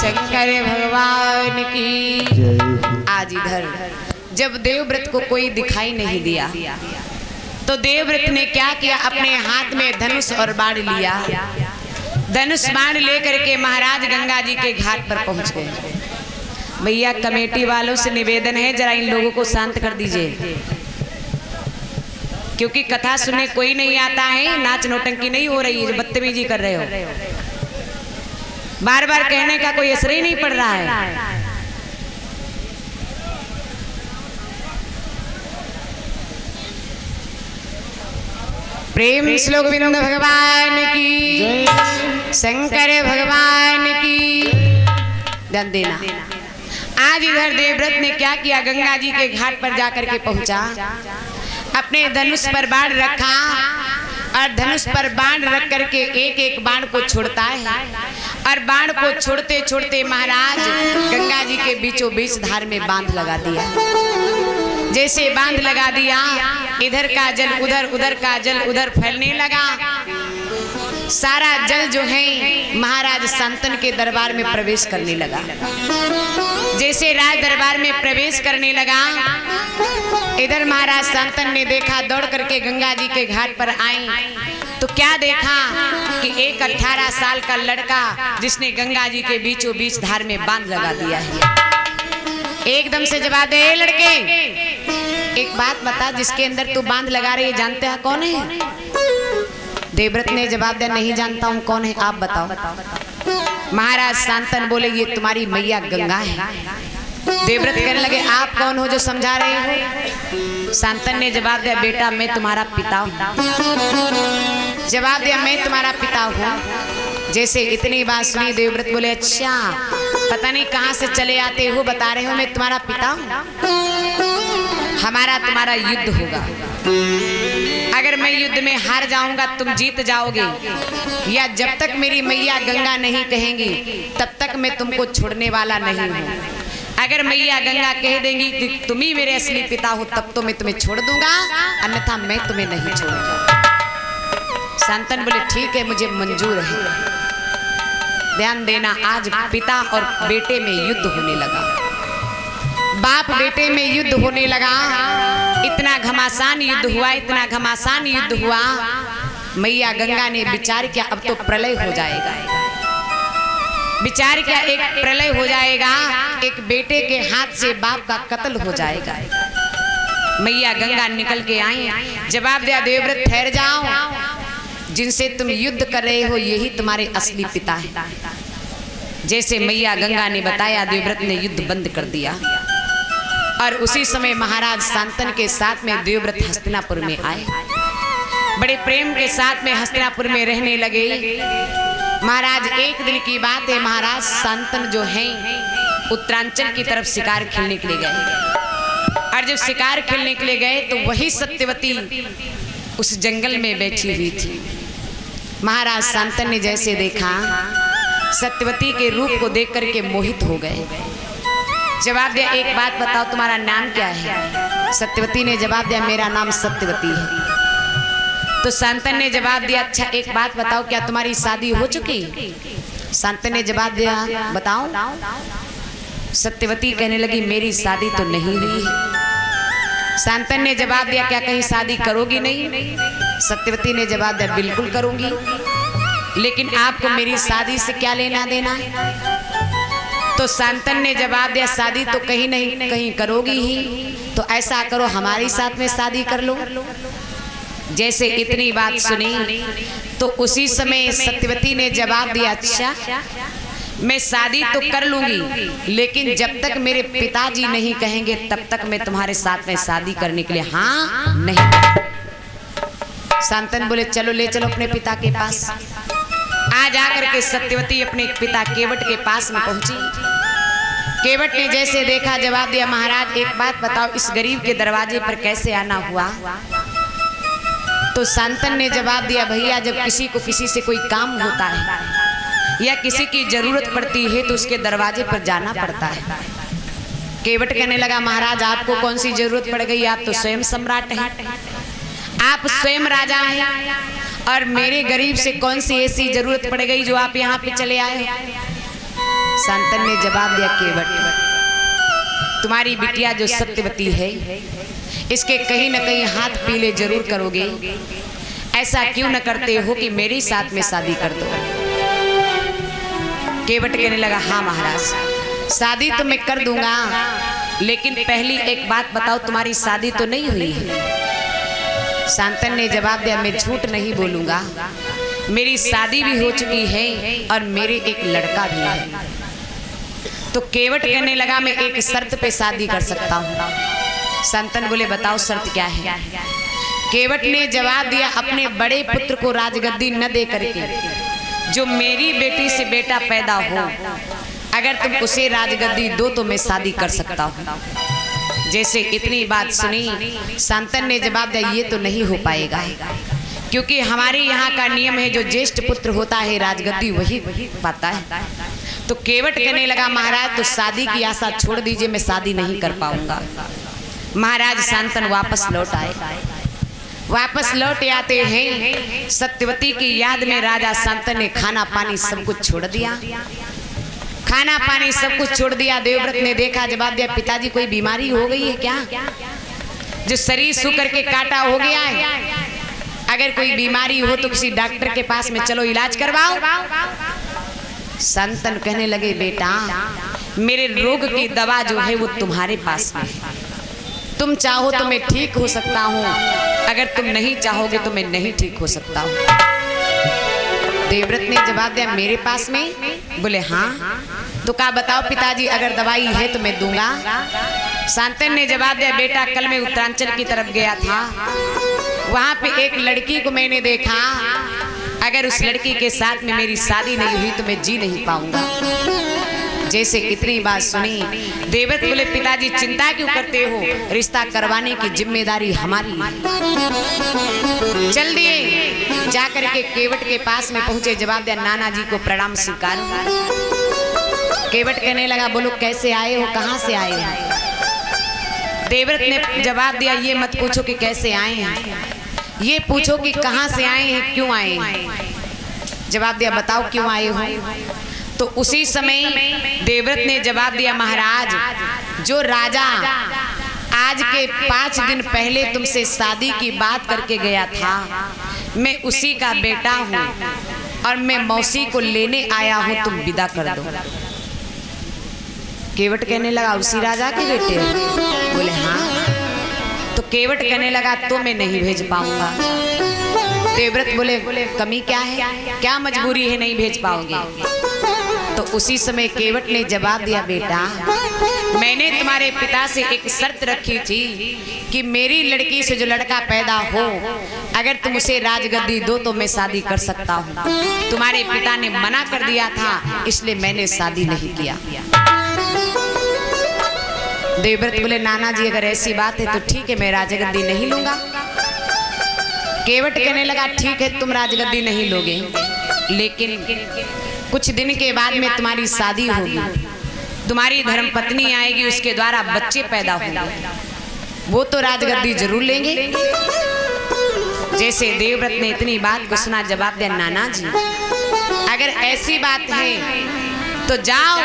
शंकर भगवान की। आज इधर जब देवव्रत को कोई दिखाई नहीं दिया तो देवव्रत ने क्या किया, अपने हाथ में धनुष और बाण लिया। धनुष बाण लेकर के महाराज गंगा जी के घाट पर पहुंच गए। भैया कमेटी वालों से निवेदन है, जरा इन लोगों को शांत कर दीजिए, क्योंकि कथा सुनने कोई नहीं आता है। नाच नौटंकी नहीं हो रही है, जो बदतमीजी कर रहे हो, बार बार कहने का कोई असर ही नहीं पड़ रहा है। प्रेम श्लोक विनोद भगवान की, शंकर भगवान की। ध्यान देना। आज इधर देवव्रत ने क्या किया, गंगा जी के घाट पर जाकर के पहुंचा, अपने धनुष पर बाण रखा और धनुष पर बाण रख करके एक एक बाण को छोड़ता है और बाण को छोड़ते छोड़ते महाराज गंगा जी के बीचों बीच धार में बांध लगा दिया। जैसे बांध लगा दिया, इधर का जल उधर, उधर का जल उधर फैलने लगा। सारा जल जो है महाराज शांतन के दरबार में प्रवेश करने लगा। जैसे राज दरबार में प्रवेश करने लगा, इधर महाराज शांतन ने देखा, दौड़ करके गंगा जी के घाट पर आए तो क्या देखा कि एक 18 साल का लड़का जिसने गंगा जी के बीचों बीच धार में बांध लगा दिया है। एकदम से जवाब दे, लड़के एक बात बता, जिसके अंदर तू बांध लगा रही है जानते हैं कौन है? देवव्रत ने जवाब दिया, नहीं जानता हूँ, कौन है आप बताओ। महाराज शांतन बोले, ये तुम्हारी मैया गंगा है। देवव्रत कहने लगे, आप कौन हो जो समझा रहे हो? शांतन ने जवाब दिया, बेटा मैं तुम्हारा पिता हूँ। जवाब दिया, मैं तुम्हारा पिता हूँ। जैसे इतनी बात सुनी, देवव्रत बोले, अच्छा पता नहीं कहाँ से चले आते हो, बता रहे हो मैं तुम्हारा पिता हूँ। हमारा तुम्हारा युद्ध होगा, अगर मैं युद्ध में हार जाऊंगा तुम जीत जाओगे, या जब तक मेरी मैया गंगा नहीं कहेंगी तब तक मैं तुमको छोड़ने वाला नहीं हूँ। अगर मैया गंगा कह देंगी कि तुम ही मेरे असली पिता हो तब तो मैं तुम्हें छोड़ दूंगा, अन्यथा मैं तुम्हें नहीं छोड़ूंगा। शांतन बोले, ठीक है मुझे मंजूर है। ध्यान देना, आज पिता और बेटे में युद्ध होने लगा, बाप बेटे में युद्ध होने लगा। इतना घमासान युद्ध हुआ, इतना घमासान युद्ध हुआ, मैया गंगा ने विचार किया अब तो प्रलय हो जाएगा। विचार किया एक प्रलय हो जाएगा, एक बेटे के हाथ से बाप का कत्ल हो जाएगा। मैया गंगा निकल के आई, जवाब दिया, देवव्रत ठहर जाओ, जिनसे तुम युद्ध कर रहे हो यही तुम्हारे असली पिता है। जैसे मैया गंगा ने बताया, देवव्रत ने युद्ध बंद कर दिया और उसी समय महाराज शांतन के साथ में देवव्रत हस्तिनापुर में आए। बड़े प्रेम के साथ में हस्तिनापुर में रहने लगे। महाराज एक दिन की बात है, महाराज शांतन जो है उत्तरांचल की तरफ शिकार खेलने के लिए गए और जब शिकार खेलने के लिए गए तो वही सत्यवती उस जंगल में बैठी हुई थी। महाराज शांतन ने जैसे देखा, सत्यवती के रूप को देख करके मोहित हो गए। जवाब दिया, एक बात बताओ तुम्हारा नाम क्या है? सत्यवती ने जवाब दिया, मेरा नाम सत्यवती है। तो शांतन ने जवाब दिया, अच्छा एक बात बताओ, क्या तुम्हारी शादी हो चुकी? शांतन ने जवाब दिया, बताओ। सत्यवती कहने लगी, मेरी शादी तो नहीं हुई है। शांतन ने जवाब दिया, क्या कहीं शादी करोगी नहीं? सत्यवती ने जवाब दिया, बिल्कुल करूंगी, लेकिन आपको मेरी शादी से क्या लेना देना? तो शांतन ने जवाब दिया, शादी तो कहीं नहीं कहीं करोगी ही, तो ऐसा करो हमारे साथ में शादी कर लो। जैसे इतनी बात सुनी तो उसी समय सत्यवती ने जवाब दिया, अच्छा मैं शादी तो कर लूंगी, लेकिन जब तक मेरे पिताजी नहीं कहेंगे तब तक मैं तुम्हारे साथ में शादी करने के लिए हाँ नहीं। शांतन बोले, चलो ले चलो अपने पिता के पास। आज आकर के सत्यवती अपने पिता केवट के पास में पहुंची। केवट ने जैसे देखा, जवाब दिया, महाराज एक बात बताओ, इस गरीब के दरवाजे पर कैसे आना हुआ? तो शांतन ने जवाब दिया, भैया जब किसी को किसी से कोई काम होता है या किसी की जरूरत पड़ती है तो उसके दरवाजे पर जाना पड़ता है। केवट कहने लगा, महाराज आपको कौन सी जरूरत पड़ गई? आप तो स्वयं सम्राट हैं, आप स्वयं राजा हैं, और मेरे गरीब से कौन सी ऐसी जरूरत पड़ गई जो आप यहाँ पे चले आए? शांतन ने जवाब दिया, केवट तुम्हारी बिटिया जो सत्यवती है इसके कहीं न कहीं हाथ पीले जरूर करोगे। ऐसा क्यों न करते हो कि मेरे साथ में शादी कर दो। केवट कहने लगा, हाँ महाराज, शादी तो मैं कर दूंगा, लेकिन पहली एक बात बताओ, तुम्हारी शादी तो नहीं हुई है। शांतन ने जवाब दिया, मैं झूठ नहीं बोलूंगा, मेरी शादी भी हो चुकी है और मेरे एक लड़का भी है। तो केवट कहने लगा, मैं एक शर्त पे शादी कर सकता हूँ। शांतन बोले, बताओ शर्त क्या है। केवट ने जवाब दिया, अपने बड़े पुत्र को राजगद्दी न दे करके जो मेरी बेटी से बेटा पैदा हो, अगर तुम उसे राजगद्दी दो तो मैं शादी कर सकता हूँ। जैसे इतनी बात सुनी, शांतन ने जवाब दिया, ये तो नहीं हो पाएगा, क्योंकि हमारे यहाँ का नियम है जो ज्येष्ठ पुत्र होता है राजगद्दी वही पाता है। तो केवट कहने लगा, महाराज तो शादी की आशा छोड़ दीजिए, मैं शादी नहीं कर पाऊंगा। महाराज शांतन वापस लौट आए। वापस लौट आते हैं, सत्यवती की याद में राजा शांतन ने खाना पानी सब कुछ छोड़ दिया। खाना पानी सब कुछ छोड़ दिया। देवव्रत ने देखा, जवाब दिया, पिताजी कोई बीमारी हो गई है क्या, जो शरीर सूख के काटा हो गया है? अगर कोई बीमारी हो तो किसी डॉक्टर के पास में चलो, इलाज करवाओ। शांतन कहने लगे, बेटा मेरे रोग की दवा जो है वो तुम्हारे पास में है। तुम चाहो तो मैं ठीक हो सकता हूँ, अगर तुम नहीं चाहोगे तो मैं नहीं ठीक हो सकता हूँ। देवव्रत ने जवाब दिया, मेरे पास में? बोले हाँ। तो कहा, बताओ पिताजी, अगर दवाई है तो मैं दूंगा। शांतन ने जवाब दिया, बेटा कल मैं उत्तरांचल की तरफ गया था, वहां पे एक लड़की को मैंने देखा, अगर उस लड़की के साथ में मेरी शादी नहीं हुई तो मैं जी नहीं पाऊंगा। जैसे इतनी बात सुनी, देवव्रत बोले, पिताजी चिंता क्यों करते हो, रिश्ता करवाने की जिम्मेदारी हमारी है। चल दिए, जाकर के केवट के पास में पहुंचे। जवाब दिया, नाना जी को प्रणाम स्वीकार। केवट कहने लगा, बोलो कैसे आए हो, कहाँ से आए हो? देवव्रत ने जवाब दिया, ये मत पूछो कि कैसे आए हैं, ये पूछो कि कहाँ से आए हैं, क्यों आए हैं। जवाब दिया, बताओ क्यों आए हो। तो उसी समय देवव्रत ने जवाब दिया, महाराज जो राजा आज के 5 दिन पहले तुमसे शादी की बात करके गया था, मैं उसी का बेटा हूँ और मैं मौसी को लेने आया हूँ, तुम विदा कर दो। केवट कहने लगा, उसी राजा के बेटे? बोले हाँ। तो केवट कहने लगा, तो मैं नहीं भेज पाऊंगा। देवव्रत बोले, कमी क्या है, क्या मजबूरी है, नहीं भेज पाओगे? तो उसी समय केवट ने जवाब दिया, बेटा मैंने तुम्हारे पिता से एक शर्त रखी थी कि मेरी लड़की से जो लड़का पैदा हो, अगर तुम उसे राजगद्दी दो तो मैं शादी कर सकता हूँ। तुम्हारे पिता ने मना कर दिया था, इसलिए मैंने शादी नहीं किया। देवव्रत बोले, नाना जी अगर ऐसी बात है तो ठीक है, मैं राजगद्दी नहीं लूंगा। केवट कहने लगा, ठीक है तुम राजगद्दी नहीं लोगे, लेकिन कुछ दिन के बाद में तुम्हारी शादी होगी, तुम्हारी धर्मपत्नी आएगी, उसके द्वारा बच्चे पैदा होंगे, वो तो राजगद्दी जरूर लेंगे। जैसे देवव्रत ने इतनी बात को सुना, जवाब दिया, नाना जी अगर ऐसी बात है तो जाओ,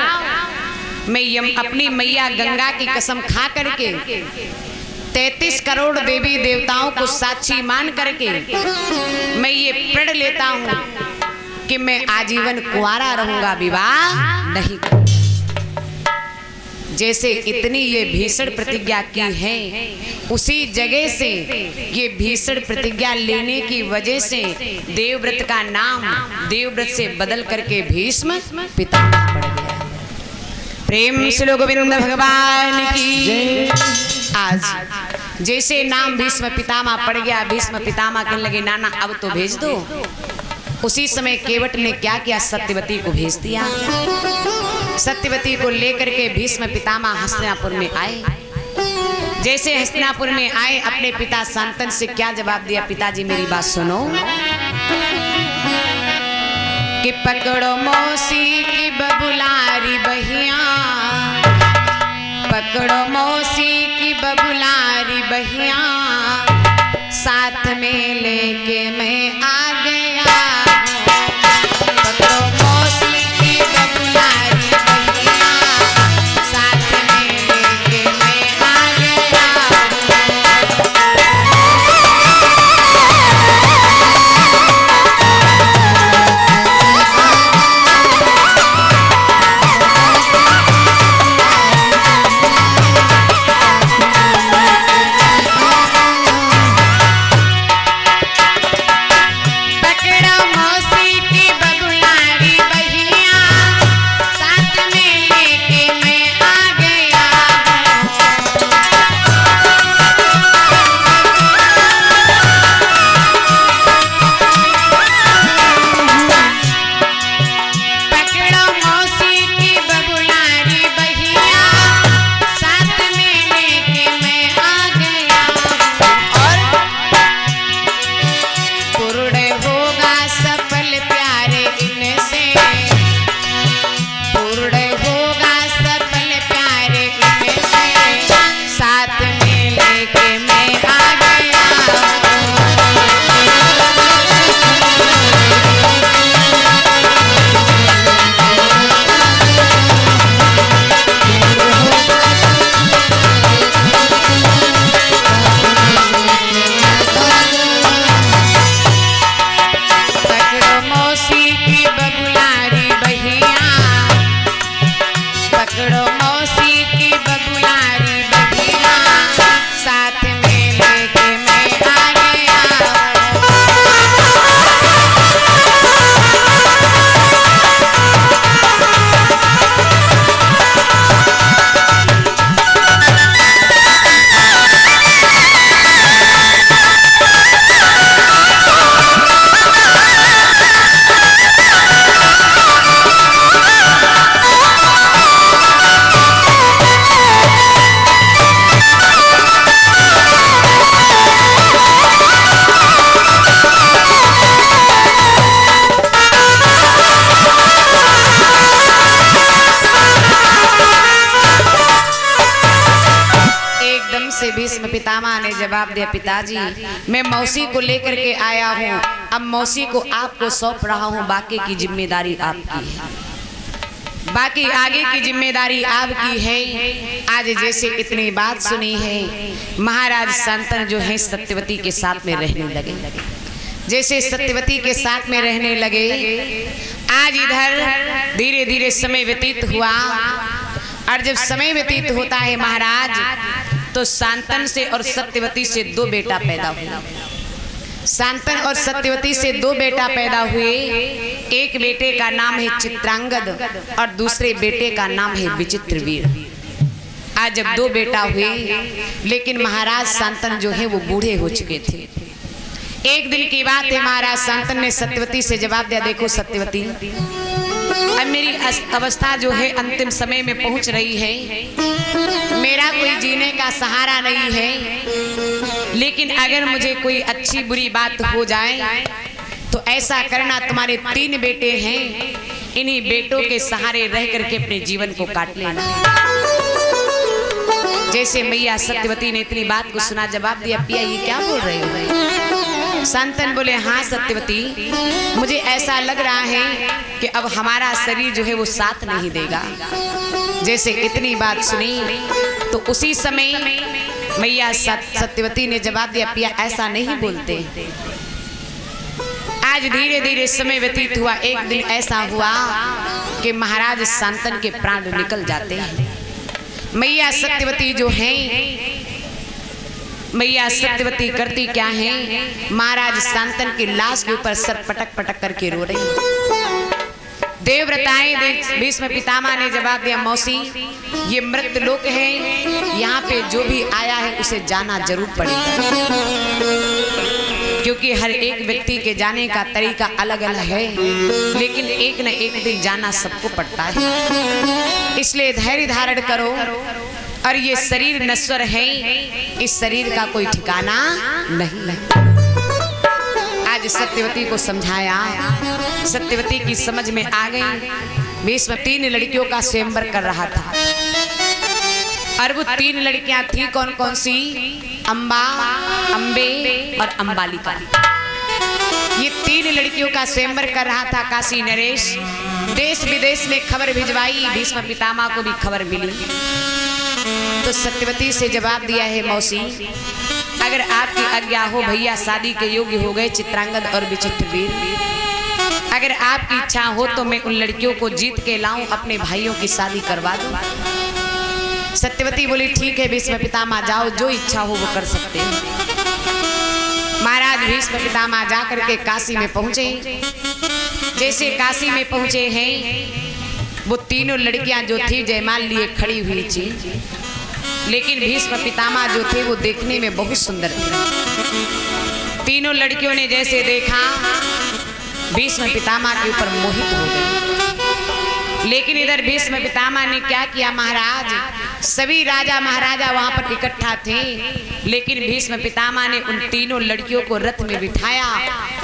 मैं अपनी मैया गंगा की कसम खा करके 33 करोड़ देवी देवताओं को साक्षी मान करके मैं ये प्रण लेता हूँ कि मैं आजीवन कुंवारा रहूंगा, विवाह नहीं करूंगा। जैसे इतनी ये भीषण प्रतिज्ञा की है, उसी जगह से ये भीषण प्रतिज्ञा लेने की वजह से देवव्रत का नाम देवव्रत से बदल करके भीष्म पितामह पड़ गया। प्रेम से गोविंद भगवान की। आज जैसे नाम भीष्म पितामह पड़ गया, भीष्म पितामह कहने लगे, नाना अब तो भेज दो। उसी समय केवट ने क्या किया, सत्यवती को भेज दिया। सत्यवती को लेकर के भीष्म पितामह हस्तिनापुर में आए। जैसे हस्तिनापुर में आए, अपने पिता शांतन से क्या जवाब दिया, पिताजी मेरी बात सुनो कि पकड़ो मौसी की बबुलारी बहिया, पकड़ो मौसी की बबुलारी बहिया, साथ में लेके मैं आ गया। पकड़ो मौसी की बबुलारी बहिया, से भीष्म पितामह ने जवाब दिया, पिताजी मैं मौसी को लेकर के आया हूँ, अब मौसी को आपको सौंप रहा हूँ, बाकी की जिम्मेदारी आपकी है, बाकी आगे की जिम्मेदारी आपकी है। आज जैसे इतनी बात सुनी है, महाराज शांतनु जो है सत्यवती के साथ में रहने लगे। जैसे सत्यवती के साथ में रहने लगे, आज इधर धीरे धीरे समय व्यतीत हुआ, और जब समय व्यतीत होता है महाराज, तो शांतनु से और सत्यवती से दो बेटा पैदा हुए। शांतनु और सत्यवती से दो बेटा पैदा हुए। एक बेटे का नाम है चित्रांगद और दूसरे बेटे का नाम है विचित्रवीर। आज जब दो बेटा हुए, लेकिन महाराज शांतनु जो है वो बूढ़े हो चुके थे। एक दिन की बात है, महाराज शांतनु ने सत्यवती से जवाब दिया, देखो सत्यवती, अब मेरी अवस्था जो है अंतिम समय में पहुंच रही है, मेरा कोई जीने का सहारा नहीं है, लेकिन अगर मुझे कोई अच्छी बुरी बात हो जाए तो ऐसा करना, तुम्हारे 3 बेटे हैं, इन्हीं बेटों के सहारे रह करके अपने जीवन को काट लेना। जैसे मैया सत्यवती ने इतनी बात को सुना, जवाब दिया, पिया ये क्या बोल रहे हो? शांतनु बोले, हाँ सत्यवती, मुझे ऐसा लग रहा है कि अब हमारा शरीर जो है वो साथ नहीं देगा। जैसे इतनी बात सुनी तो उसी समय मैया सत्यवती ने जवाब दिया, पिया ऐसा नहीं बोलते। आज धीरे धीरे समय व्यतीत हुआ। एक दिन ऐसा हुआ कि महाराज शांतनु के प्राण निकल जाते हैं। मैया सत्यवती जो हैं, मैया सत्यवती करती क्या है, महाराज शांतनु की लाश के ऊपर सर पटक पटक करके रो रही। देवव्रताएं भीष्म पितामह ने जवाब दिया, मौसी ये मृत लोक है, यहाँ पे जो भी आया है उसे जाना जरूर पड़ेगा, क्योंकि हर एक व्यक्ति के जाने का तरीका अलग अलग है, लेकिन एक न एक दिन जाना सबको पड़ता है। इसलिए धैर्य धारण करो, और ये शरीर नश्वर है, इस शरीर का कोई ठिकाना नहीं है। आज सत्यवती को समझाया, सत्यवती की समझ में आ गई। भीष्म 3 लड़कियों का स्वयंवर कर रहा था, और वो 3 लड़कियां थी कौन कौन सी, अम्बा, अम्बे और अम्बालिका। ये 3 लड़कियों का स्वयंवर कर रहा था काशी नरेश। देश विदेश में खबर भिजवाई, भीष्म पितामह को भी खबर मिली। तो सत्यवती से जवाब दिया है, मौसी अगर आपकी आज्ञा हो, भैया शादी के योग्य हो गए चित्रांगद और विचित्रवीर, अगर आपकी इच्छा हो तो मैं उन लड़कियों को जीत के लाऊं, अपने भाइयों की शादी करवा दूं। सत्यवती बोली, ठीक है भीष्म पितामह, जाओ, जो इच्छा हो वो कर सकते हैं। महाराज भीष्म पितामह जा करके काशी में पहुंचे। जैसे काशी में पहुंचे हैं, वो 3 लड़कियां जो थी जयमाल लिए खड़ी हुई थी, लेकिन भीष्म पितामह जो थे वो देखने में बहुत सुंदर थे। 3 लड़कियों ने जैसे देखा, भीष्म पितामह के ऊपर मोहित हो गए। लेकिन इधर भीष्म पितामह ने क्या किया, महाराज सभी राजा महाराजा वहां पर इकट्ठा थे, लेकिन भीष्म पितामह ने उन 3 लड़कियों को रथ में बिठाया,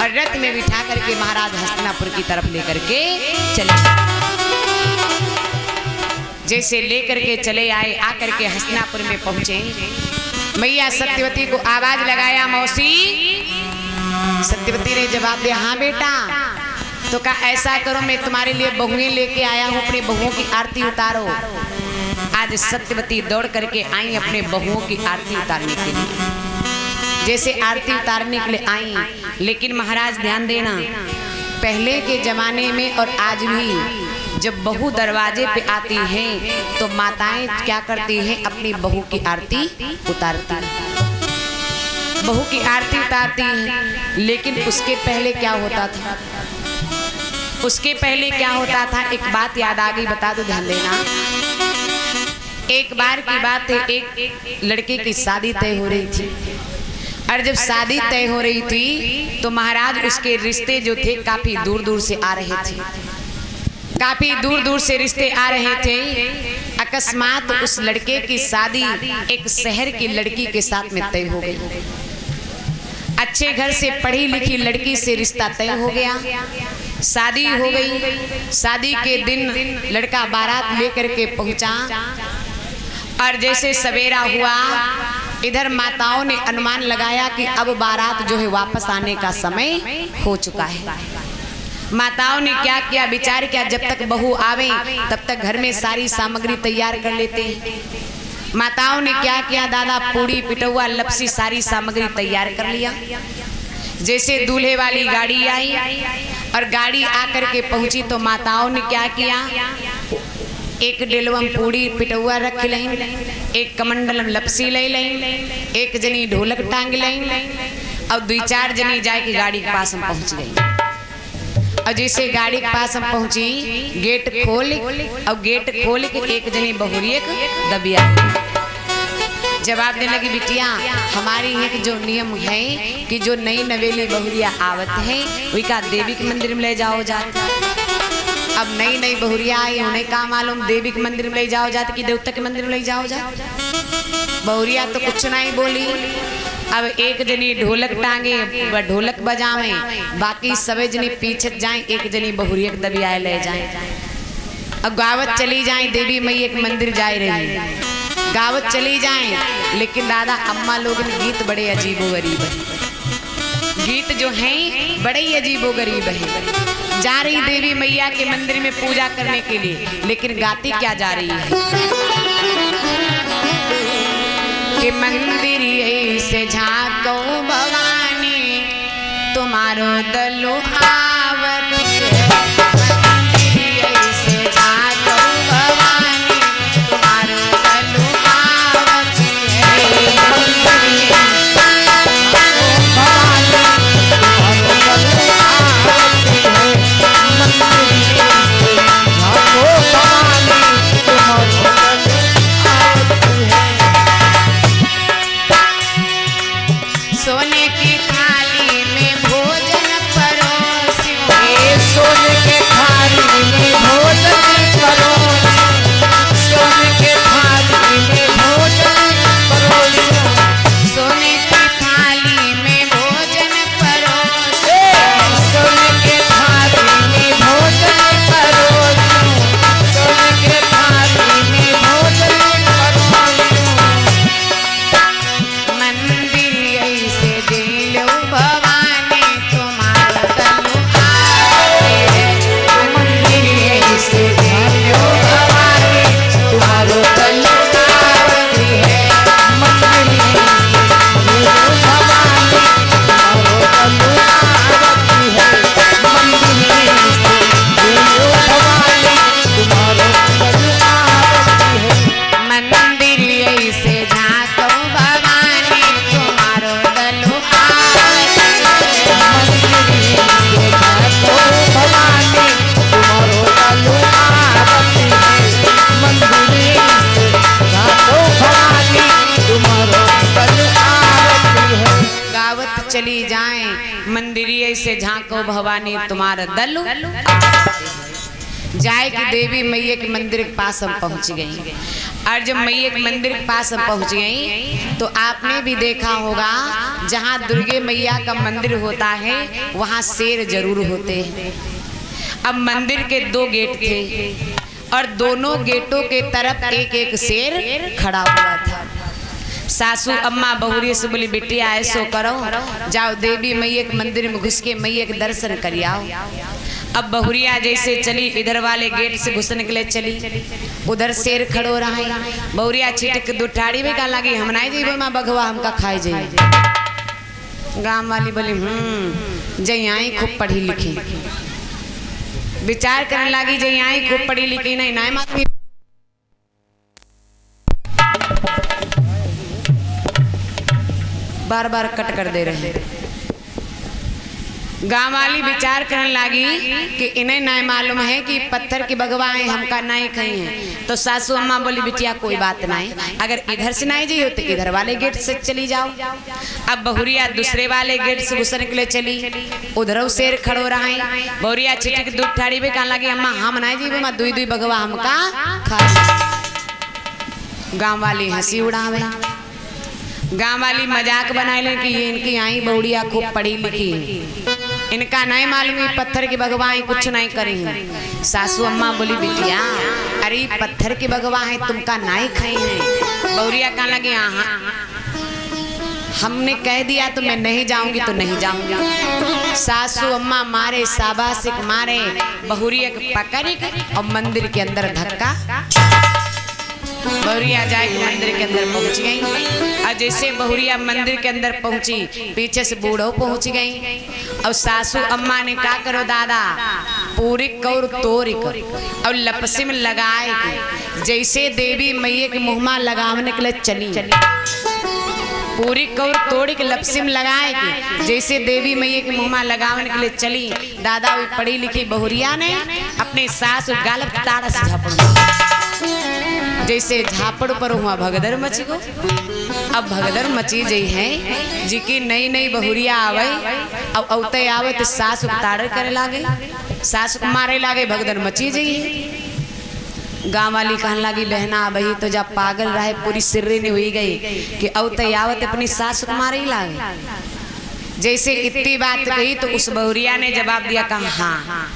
और रथ में बिठा करके महाराज हस्तिनापुर की तरफ लेकर के चले। जैसे लेकर के चले आए, आकर के हस्तिनापुर में पहुंचे। मैया सत्यवती को आवाज लगाया, मौसी। सत्यवती ने जवाब दिया, हाँ बेटा। तो कहा, ऐसा करो, मैं तुम्हारे लिए बहुएं लेके आया हूँ, अपनी बहुओं की आरती उतारो। आज सत्यवती दौड़ करके आई अपने बहुओं की आरती उतारने के लिए। जैसे आरती उतारने के लिए आई, लेकिन महाराज ध्यान देना, पहले के जमाने में और आज भी जब बहू दरवाजे पे आती हैं तो माताएं क्या करती हैं, अपनी बहू की आरती उतारती हैं, बहू की आरती उतारती हैं। लेकिन उसके पहले क्या होता था, उसके पहले क्या होता था, एक बात याद आ गई, बता दो, ध्यान देना। एक बार की बात है, एक लड़के की शादी तय हो रही थी, और जब शादी तय हो रही थी तो महाराज उसके रिश्ते जो थे काफी दूर दूर से आ रहे थे, काफी दूर दूर से रिश्ते आ रहे थे। अकस्मात उस लड़के की शादी एक शहर की लड़की के साथ में तय हो गई। अच्छे घर से पढ़ी लिखी लड़की से रिश्ता तय हो गया, शादी हो गई। शादी के दिन लड़का बारात लेकर के पहुंचा, और जैसे सवेरा हुआ इधर माताओं ने अनुमान लगाया कि अब बारात जो है वापस आने का समय हो चुका है। माताओं ने क्या किया, विचार किया, जब तक बहू आवे तब तक घर में सारी सामग्री तैयार कर लेते हैं। माताओं ने क्या किया दादा, पूड़ी पिटौआ लपसी सारी सामग्री तैयार कर लिया। जैसे दूल्हे वाली गाड़ी आई और गाड़ी आकर के पहुंची तो माताओं ने क्या किया, एक डेलवम पूड़ी पिटौआ रख लें, एक कमंडलम लपसी ले लें, एक जनी ढोलक टांग लें और 2-4 जनी जाके गाड़ी के पास में पहुंच गई। और जैसे गाड़ी के पास में पहुंची, गेट खोल और गेट खोल के एक जनी बहुरिया दबिया जवाब देने लगी, बिटिया हमारी एक जो नियम है कि जो नई नवेली बहुरिया आवत है वही का देवी के मंदिर में ले जाओ जाते। अब नई नई बहुरिया आई, उन्हें का मालूम देवी के मंदिर में ले जाओ जाते कि देवता के मंदिर में ले जाओ जाते। बहुरिया तो कुछ नहीं बोली। अब एक जनी ढोलक टांगे व ढोलक बजावे, बाकी सभी जनी पीछे जाए, एक जनी बहुरिया के दबियाए ले जाए। अब गावत चली जाए, देवी मैया के मंदिर जा रही, गावत चली जाए, लेकिन दादा अम्मा लोग गीत बड़े अजीबो गरीब है, गीत जो हैं बड़े ही अजीबो गरीब है। जा रही देवी मैया के मंदिर में पूजा करने के लिए, लेकिन गाती क्या जा रही है कि मंदिर से झांको भवानी तुम्हारो दलो आवत है। सोने की थाली में भोजन परोसियो, सोने के थाली में भोजन परोसियो, सोने के थाली में भोजन परोसियो, सोने की थाली में भोजन परोसियो, सोने के थाली में भोजन परोसियो, सोने के थाली में भोजन परोसियो। मंदिर ऐसे दिलो भवानी तुम्हारा दलो आवती है, मंदिर ऐसे दिलो भवानी तुम्हारो दलो आवती है, मंदिर ऐसे दिलो भवानी तुम्हारो दलो आवती है, मंदिर ऐसे दिलो भवानी तुम्हारो दलो आवती है। मंदिर ऐसे झांको भवानी तुम्हारो दलो आवती है, मंदिर ऐसे झांको भवानी तुम्हारो दलो आवती है, मंदिर ऐसे झांको भवानी तुम्हारो दलो आवती है। गावत चली जाए, मंदिरिये से झांको भवानी तुम्हारा दल जाए कि देवी मैया के मंदिर के पास हम पहुंच गई। और जब मैया के मंदिर के पास हम पहुंच गई तो आपने भी देखा होगा, जहां दुर्गे मैया का मंदिर होता है वहां शेर जरूर होते हैं। अब मंदिर के 2 गेट थे और दोनों गेटों के तरफ एक एक शेर खड़ा हुआ था। सासू अम्मा बहुरी से बोली, बिटिया ऐसो करो, जाओ देवी मैया के मंदिर में घुस के मैया के दर्शन कर आओ। अब बहुरिया जैसे चली, इधर वाले गेट से घुसने के लिए चली, उधर शेर खड़ो रहा है। बहुरिया छिटक दुठाड़ी में का लगी, हम नहीं जीबो माँ बघवा हमका खाए जाए। गांव वाली बोली जई खूब पढ़ी लिखी, विचार करने लगी जई खूब पढ़ी लिखी नहीं ना माँ बार बार कट कर दे रहे। गाँव वाली विचार करने लगी कि इन्हें नहीं मालूम है कि पत्थर की बगवाएं हमका नहीं कहीं हैं। तो सासू अम्मा बोली, बिटिया कोई बात नहीं, अगर इधर से नहीं जाइए तो इधर वाले गेट से चली जाओ। अब बहुरिया दूसरे वाले गेट से घुसने के लिए चली, उधर शेर खड़ो रहा है। बहुरिया छिटक दूध ठाड़ी भी कहने लगी, अम्मा हम नहीं जीबो, माँ 2 बगवा हमका खा। गाँव वाली हंसी उड़ावे, गाँव वाली मजाक बनाए ले कि ये इनकी आई बहुड़िया खूब पढ़ी लिखी है, इनका नहीं मालूम है पत्थर की बगवाएं कुछ नहीं करी हैं। सासू अम्मा बोली, बिटिया अरे पत्थर की बगवा है तुमका नहीं खाई है। बहुरिया कहने लगी, हाँ हमने कह दिया तो मैं नहीं जाऊंगी तो नहीं जाऊंगी। सासू अम्मा मारे, शाबाशिक मारे, बहुरिया पकड़ और मंदिर के अंदर धक्का। बहुरिया जाए मंदिर के अंदर पहुंच गई और जैसे बहुरिया मंदिर के अंदर पहुंची पीछे से बूढ़ो पहुंच गई और सासू अम्मा ने क्या करो दादा पूरी कौर तोड़ और लपसी में लगाए जैसे देवी मैया के मुँह में लगावने के लिए चली। पूरी कौर तोड़ के लपसी में लगाए के जैसे देवी मैया के मुँह में लगावने के लिए चली। दादा वो पढ़ी लिखी बहुरिया ने अपने सास गाल ताड़ा से झापड़ जैसे झापड़ पर हुआ भगदड़ मची गो। अब भगदड़ मची जई है जी की नई नई बहुरिया आवे अब औते आवे तो सास उतार करे लागे, सास मारे लागे, भगदड़ मची जई है। गाँव वाली कहने लगी बहना बही तो जब पागल रहे पूरी सिर्री नहीं हुई गई कि औते आवत अपनी सास मारे ही लागे। जैसे इतनी बात कही तो उस बहुरिया ने जवाब दिया कहा हाँ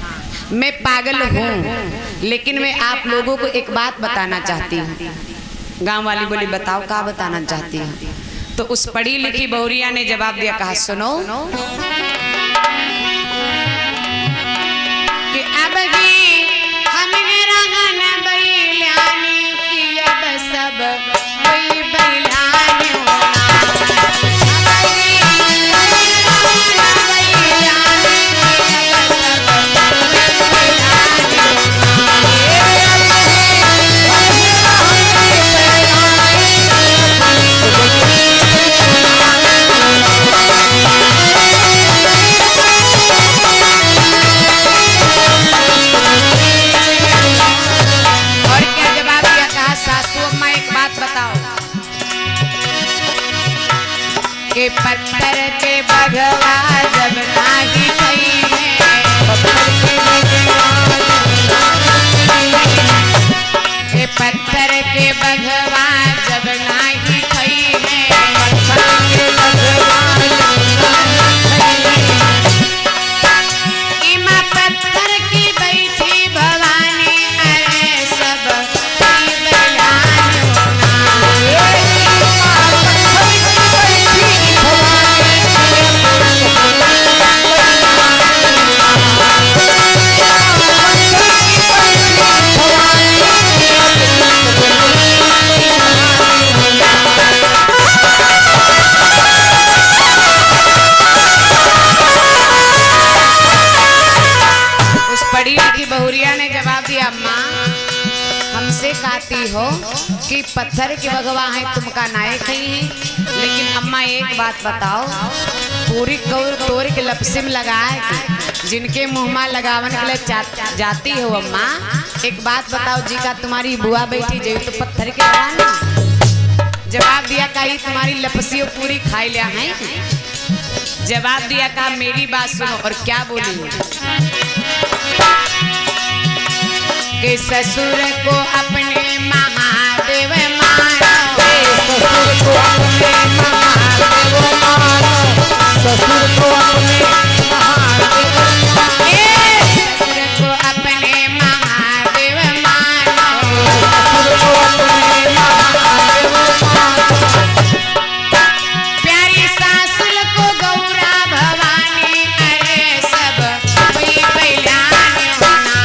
मैं पागल हूँ लेकिन मैं आप लोगों को एक बात बताना चाहती हूँ। गांव वाली बोली बताओ क्या बताना चाहती हूँ। तो उस पढ़ी लिखी बहुरिया ने जवाब दिया कहा सुनो कि अब ही हमने रहना बैलानी की अब सब कोई बैलानी के पत्थर के भगवा जब नागी खई के पत्थर के भगवा जब नागी खई इमा पत्थर की बैठी भवानी अरे सब बहुरिया ने जवाब दिया माँ हमसे कहती हो कि पत्थर के भगवा है तुमका नाये खई है लेकिन अम्मा एक बात बताओ पूरी कौर तोड़ के लपसी में लगाए जिनके मुँह में लगावन के लिए जाती हो अम्मा एक बात बताओ जी का तुम्हारी बुआ बैठी जो तो पत्थर के लगाने। जवाब दिया कही तुम्हारी लपसी पूरी खाई लिया है। जवाब दिया कहा मेरी बात सुनो और क्या बोली कि ससुर को अपने महादेव मानो, ससुर को अपने महादेव मानो, ससुर को अपने महादेव ससुर को अपने महादेव मानो, ससुर को अपने महादेव मानो। प्यारी सासुर को गौरा भवानी अरे सब कोई बैलानी होना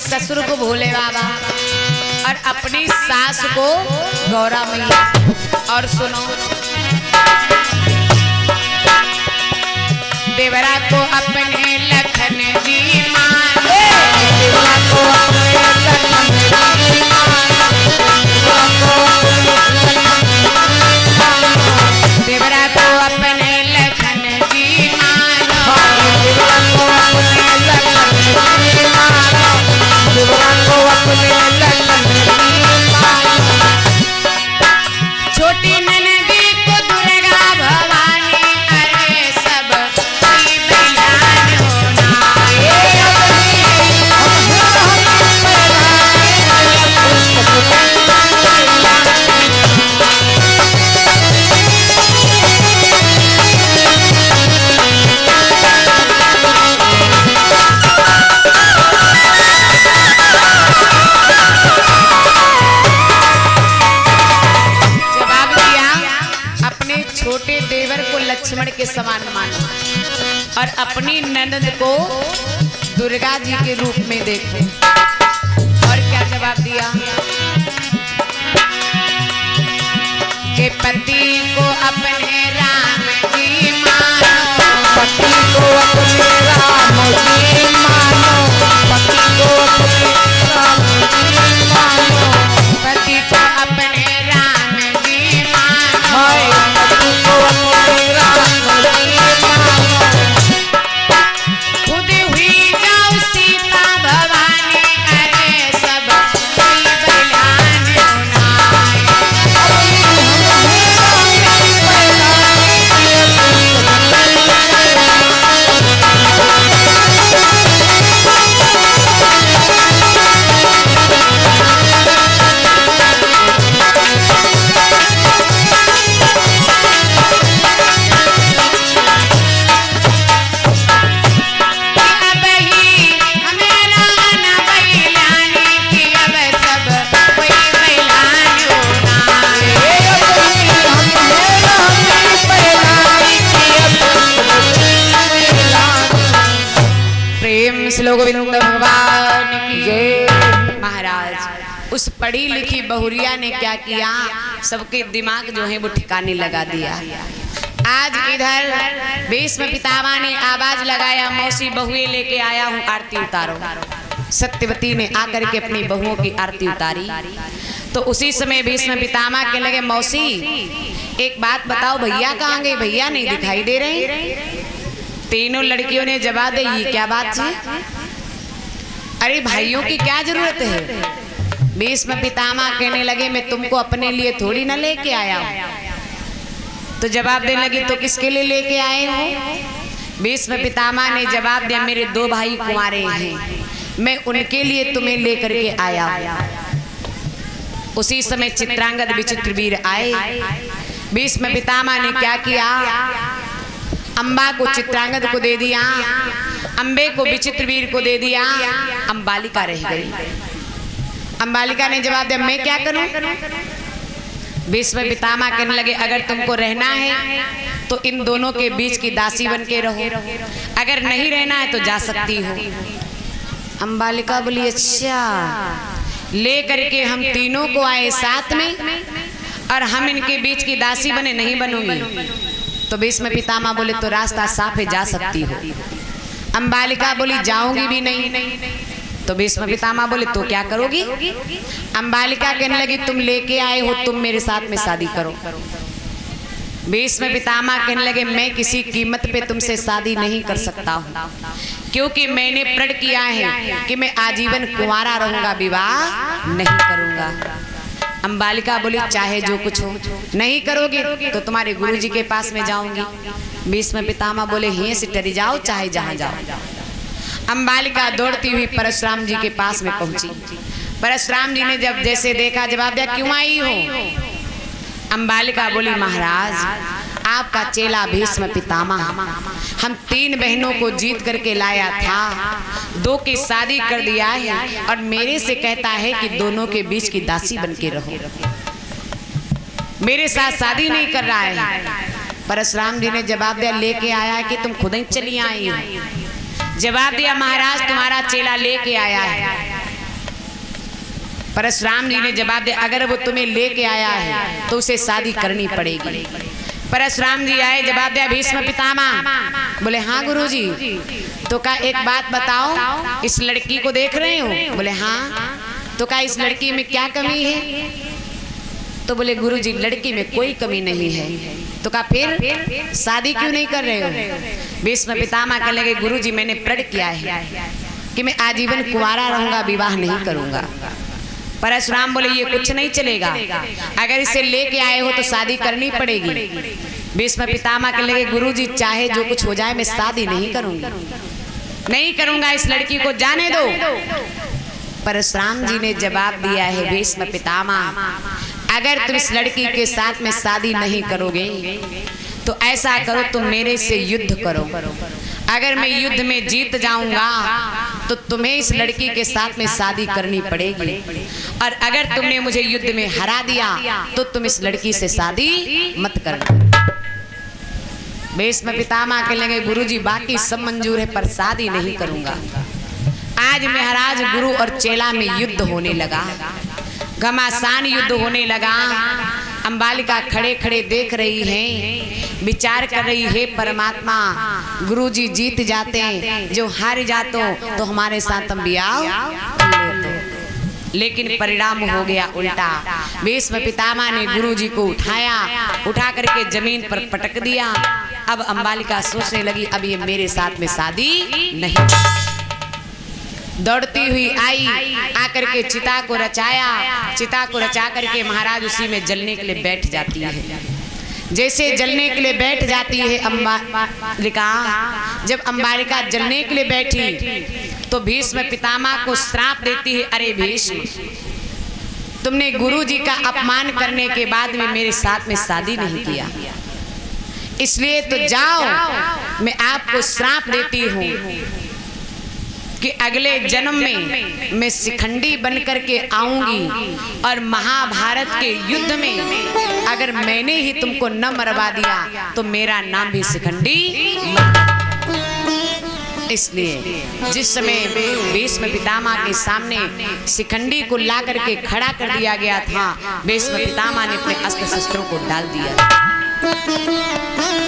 ससुर को भोले बाबा और अपनी सास को गौरा मैया। और सुनो देवरा को अपने लखन जी मानो, देवरा को अपने लखन जी मानो, देवरा को अपने लखन जी मानो, देवरा को अपने लखन जी मानो, देवरा को अपने लखन जी मानो। छोटी ननदी को दुर्गा भवानी अरे लक्ष्मण के समान मानो और अपनी ननद को दुर्गा जी के रूप में देखो। और क्या जवाब दिया कि पति को अपने राम जी मानो, पति को अपने राम जी मानो, पति को अपने राम जी मानो, पति को अपने राम जी मानो, हाय पति को अपने राम जी मानो। खुद हुई जाओ सीता भवानी, अरे सब कोई बलिदान उनाए। अब ही हमेरा न बलिदानी कि अब सब कोई बलिदान उनाए। प्रेम श्लोक गोविंद भगवान की जय। महाराज उस पढ़ी लिखी बहुरिया ने क्या किया, सबके दिमाग जो है वो ठिकाने लगा दिया। आज इधर भीष्म पितामह ने आवाज लगाया, मौसी बहुए लेके आया हूँ, आरती उतारो। सत्यवती ने आकर के अपनी बहुओं की आरती उतारी। तो उसी समय भीष्म पितामह के लगे, मौसी एक बात बताओ, भैया कहाँ गए? भैया नहीं दिखाई दे रहे। तीनों लड़कियों ने जवाब दे, ये क्या बात है? अरे भाइयों की क्या जरूरत है? भीष्म पितामह कहने लगे, मैं तुमको अपने लिए थोड़ी ना लेके आया हूं। तो जवाब देने लगी, तो किसके लिए लेके आए हो? भीष्म पितामह ने जवाब दिया, मेरे दो भाई कुंवारे हैं, मैं उनके लिए तुम्हें लेकर के आया हूं। उसी समय चित्रांगद विचित्रवीर आए। भीष्म पितामह ने क्या किया, अम्बा को चित्रांगद को दे दिया, अम्बे को विचित्रवीर को दे दिया, अम्बालिका रह गई। अम्बालिका ने जवाब दिया, मैं क्या करूं? भीष्म पितामह कहने लगे, अगर तुमको रहना है तो इन दोनों के बीच की दासी बन के रहो, अगर नहीं रहना है तो जा सकती हो। अम्बालिका बोली, अच्छा। ले करके हम तीनों को आए साथ में और हम इनके बीच की दासी बने, नहीं बनूंगी। तो भीष्म पितामह बोले, तो रास्ता साफ है, जा सकती हो। अम्बालिका बोली, जाऊंगी भी नहीं। तो भीष्म पितामह बोले, तो क्या करोगी? अम्बालिका कहने लगी, तुम लेके आए हो, तुम मेरे साथ में शादी करो। भीष्म पितामह कहने लगे, मैं किसी कीमत पे तुमसे शादी नहीं कर सकता हूँ, क्योंकि मैंने प्रण किया है कि मैं आजीवन कुंवारा रहूंगा, विवाह नहीं करूंगा। अम्बालिका बोली, चाहे जो कुछ हो, नहीं करोगे तो तुम्हारे गुरुजी के पास में जाऊंगी। भीष्म पितामह बोले, यहीं से टरी जाओ, चाहे जहां जाओ। अम्बालिका दौड़ती हुई परशुराम जी के पास में पहुंची। परशुराम जी ने जब जैसे देखा, जवाब दिया, क्यों आई हो? अम्बालिका बोली, महाराज आपका चेला भीष्म पितामह हम तीन बहनों को जीत करके लाया था, दो की शादी कर दिया है और मेरे से कहता है कि दोनों के बीच की दासी बन के रहो, मेरे साथ शादी नहीं कर रहा है। परशुराम जी ने जवाब दिया, लेके आया है कि तुम खुद ही चली आई हो? जवाब दिया, महाराज तुम्हारा चेला लेके आया है। परशुराम जी ने जवाब दिया, अगर वो तुम्हें लेके आया है तो उसे शादी करनी पड़ेगी। परशुराम जी आए, जवाब दिया, भीष्म पितामह। बोले, हाँ गुरुजी। तो कहा, एक बात बताओ, इस लड़की को देख रहे हो? बोले, हाँ। तो कहा, इस लड़की में क्या कमी है? तो बोले, गुरुजी लड़की में कोई कमी नहीं है। तो कहा, फिर शादी क्यों नहीं कर रहे हो? भीष्म पितामह कहने लगे, गुरुजी मैंने प्रण किया है कि मैं आजीवन कुंवारा रहूंगा, विवाह नहीं करूंगा। परशुराम बोले, ये कुछ नहीं चलेगा, अगर इसे लेके आए हो तो शादी करनी पड़ेगी। भीष्म पितामह कहने लगे, गुरुजी चाहे जो कुछ हो जाए मैं शादी नहीं करूंगी, नहीं करूंगा, इस लड़की को जाने दो। परशुराम जी ने जवाब दिया है, भीष्म पितामह अगर तुम इस लड़की के साथ में शादी नहीं करोगे तो ऐसा करो, तुम मेरे से युद्ध करो, अगर मैं युद्ध में जीत जाऊंगा तो तुम्हें इस लड़की के साथ में शादी करनी पड़ेगी, और अगर तुमने मुझे युद्ध में हरा दिया तो तुम इस लड़की से शादी मत करना। भीष्म पितामह कहने लगे गुरुजी बाकी सब मंजूर है पर शादी नहीं करूंगा। आज महाराज गुरु और चेला में युद्ध होने लगा, घमासान युद्ध होने लगा। अंबालिका खड़े खड़े देख रही है, विचार कर रही है परमात्मा गुरुजी जीत जाते हैं, जो हार जाते तो हमारे साथ हम बियाह, लेकिन परिणाम हो गया उल्टा। भीष्म पितामह ने गुरुजी को उठाया, उठा करके जमीन पर पटक दिया। अब अंबालिका सोचने लगी अब ये मेरे साथ में शादी नहीं। दौड़ती हुई आई, आकर के चिता को रचाया, चिता को रचा करके महाराज उसी में जलने के लिए बैठ जाती है। जैसे जलने के लिए बैठ जाती है अंबालिका, जब अंबालिका जलने के लिए बैठी तो भीष्म पितामह को श्राप देती है, अरे भीष्म तुमने गुरुजी का अपमान करने के बाद में मेरे साथ में शादी नहीं किया, इसलिए तो जाओ मैं आपको श्राप देती हूँ कि अगले जन्म में मैं शिखंडी बन करके आऊंगी और महाभारत के युद्ध में अगर मैंने ही तुमको न मरवा दिया तो मेरा नाम भी शिखंडी। इसलिए जिस समय भीष्म पितामह के सामने शिखंडी को ला करके खड़ा कर दिया गया था, भीष्म पितामह ने अपने अस्त्र शस्त्रों को डाल दिया,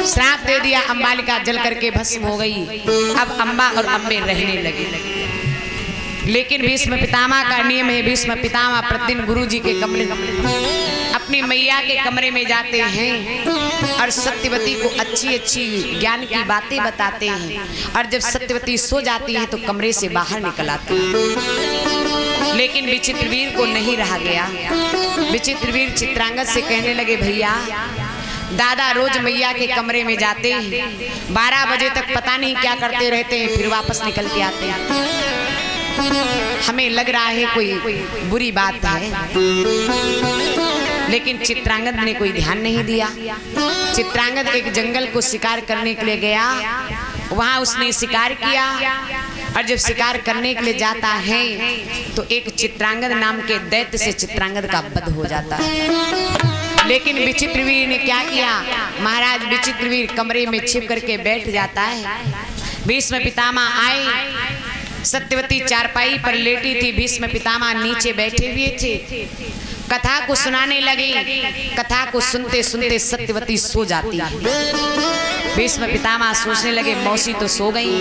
श्राप दे दिया। अंबालिका जल करके भस्म हो गई। अब अंबा और अम्बे रहने लगे, लेकिन भीष्म पितामह का नियम है, भीष्म पितामह प्रतिदिन गुरुजी के कमरे अपनी मैया के कमरे में जाते हैं और सत्यवती को अच्छी अच्छी ज्ञान की बातें बताते हैं, और जब सत्यवती सो जाती है तो कमरे से बाहर निकल आते हैं। लेकिन विचित्रवीर को नहीं रहा गया। विचित्रवीर चित्रांगद से कहने लगे भैया दादा रोज मैया के कमरे में जाते हैं, 12 बजे तक पता नहीं क्या करते रहते हैं, फिर वापस निकल के आते हैं, हमें लग रहा है कोई बुरी बात है। लेकिन चित्रांगद ने कोई ध्यान नहीं दिया। चित्रांगद एक जंगल को शिकार करने के लिए गया, वहां उसने शिकार किया, और जब शिकार करने के लिए जाता है तो एक चित्रांगद नाम के दैत्य से चित्रांगद का वध हो जाता है। लेकिन विचित्रवीर ने क्या किया, महाराज विचित्रवीर कमरे में छिप करके बैठ जाता है। भीष्म पितामह आए, सत्यवती चारपाई पर लेटी थी, भीष्म पितामह नीचे बैठे हुए थे, कथा को सुनाने लगे। कथा को सुनते सुनते सत्यवती सो जाती है। भीष्म पितामह सोचने लगे मौसी तो सो गई,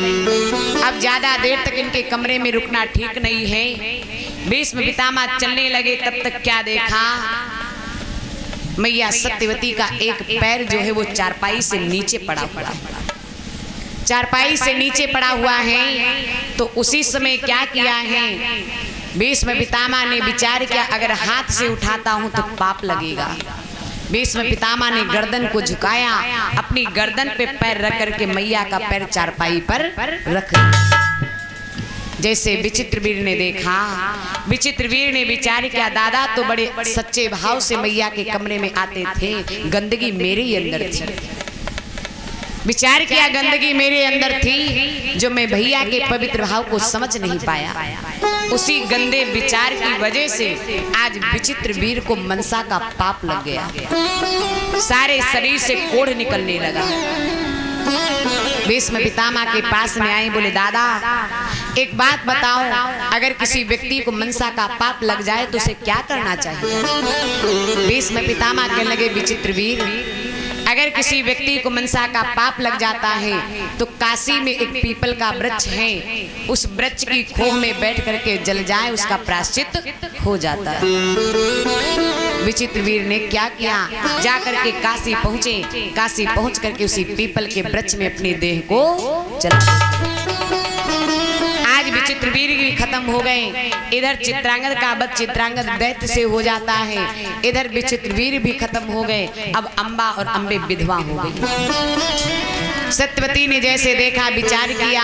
अब ज्यादा देर तक इनके कमरे में रुकना ठीक नहीं है। भीष्म पितामह चलने लगे, तब तक क्या देखा, मैया सत्यवती का एक पैर जो है वो चारपाई से नीचे पड़ा हुआ, चारपाई से नीचे पड़ा हुआ है। तो उसी समय क्या किया है, भीष्म पितामह ने विचार किया अगर हाथ से उठाता हूं तो पाप लगेगा। भीष्म पितामह ने गर्दन को झुकाया, अपनी गर्दन पे पैर रख करके मैया का पैर चारपाई पर रख दिया। जैसे विचित्रवीर ने देखा, विचित्रवीर ने विचार किया दादा तो बड़े सच्चे भाव से मैया के कमरे में आते थे, गंदगी मेरे ही अंदर थी। विचार किया गंदगी मेरे अंदर थी, जो मैं भैया के पवित्र भाव को समझ नहीं पाया। उसी गंदे विचार की वजह से आज विचित्रवीर को मनसा का पाप लग गया, सारे शरीर से कोढ़ निकलने लगा। भीष्म पितामह के पास में आए, बोले दादा एक बात बताओ, अगर किसी व्यक्ति को मनसा का पाप लग जाए तो उसे क्या करना चाहिए। भीष्म पितामह कहने लगे विचित्रवीर अगर किसी व्यक्ति को मनसा का पाप लग जाता है तो काशी में एक पीपल का वृक्ष है, उस वृक्ष की खोह में बैठ करके जल जाए, उसका प्रायश्चित हो जाता है। विचित्रवीर ने क्या किया, जाकर के काशी पहुंचे, काशी पहुंच करके उसी पीपल के वृक्ष में अपने देह को जला। आज विचित्रवीर भी खत्म हो गए, इधर चित्रांगद का वध चित्रांगद दैत्य से हो जाता है, इधर विचित्रवीर भी खत्म हो गए। अब अंबा और अम्बे विधवा हो गई। सत्यवती ने जैसे देखा, विचार किया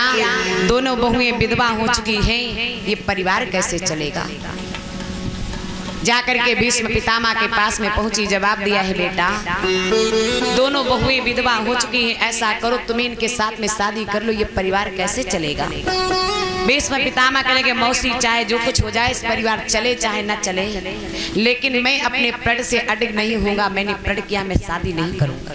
दोनों बहुएं विधवा हो चुकी हैं, ये परिवार कैसे चलेगा। जाकर के भीष्म पितामह के पास में पहुंची, जवाब दिया है बेटा दोनों बहुएं विधवा हो चुकी हैं, ऐसा करो तुम इनके साथ में शादी कर लो, ये परिवार कैसे चलेगा। भीष्म पितामह कहेंगे मौसी चाहे जो कुछ हो जाए, इस परिवार चले चाहे न चले, लेकिन मैं अपने प्रण से अडिग नहीं होगा। मैंने प्रण किया मैं शादी नहीं करूंगा।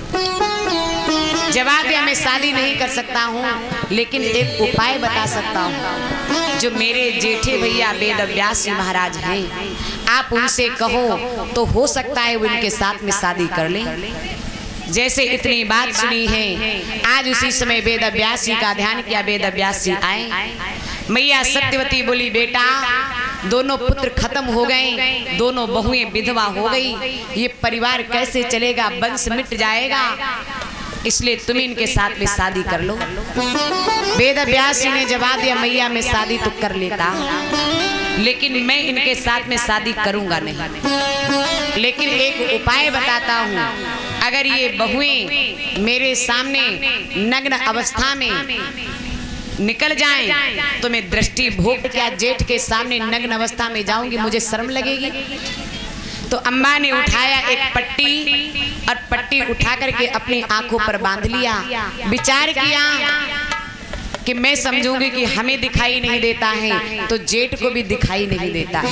जवाब दिया मैं शादी नहीं कर सकता हूँ, लेकिन एक उपाय बता सकता हूँ। जो मेरे जेठे भैया वेद व्यास जी महाराज हैं, आप उनसे कहो तो हो सकता है वो इनके साथ में शादी कर लें। जैसे इतनी बात सुनी है, आज उसी समय वेद व्यास जी का ध्यान किया। वेद व्यास जी आए, मैया सत्यवती बोली बेटा दोनों पुत्र खत्म हो गए, दोनों बहुएं विधवा हो गई, ये परिवार कैसे चलेगा, वंश मिट जाएगा, इसलिए तुम इनके साथ में शादी कर लो। वेद व्यास जी ने जवाब दिया मैया मैं शादी तो कर लेता, लेकिन मैं इनके साथ में शादी करूंगा नहीं, लेकिन एक उपाय बताता हूँ। अगर ये बहुएं मेरे सामने नग्न अवस्था में निकल जाएं तो मैं दृष्टि भोग क्या जेठ के सामने नग्न अवस्था में जाऊंगी, मुझे शर्म लगेगी। तो अम्मा ने उठाया एक पट्टी और पट्टी उठा करके अपनी आंखों पर बांध लिया। विचार किया कि मैं समझूंगी कि हमें दिखाई नहीं देता है तो जेठ को भी दिखाई नहीं देता है।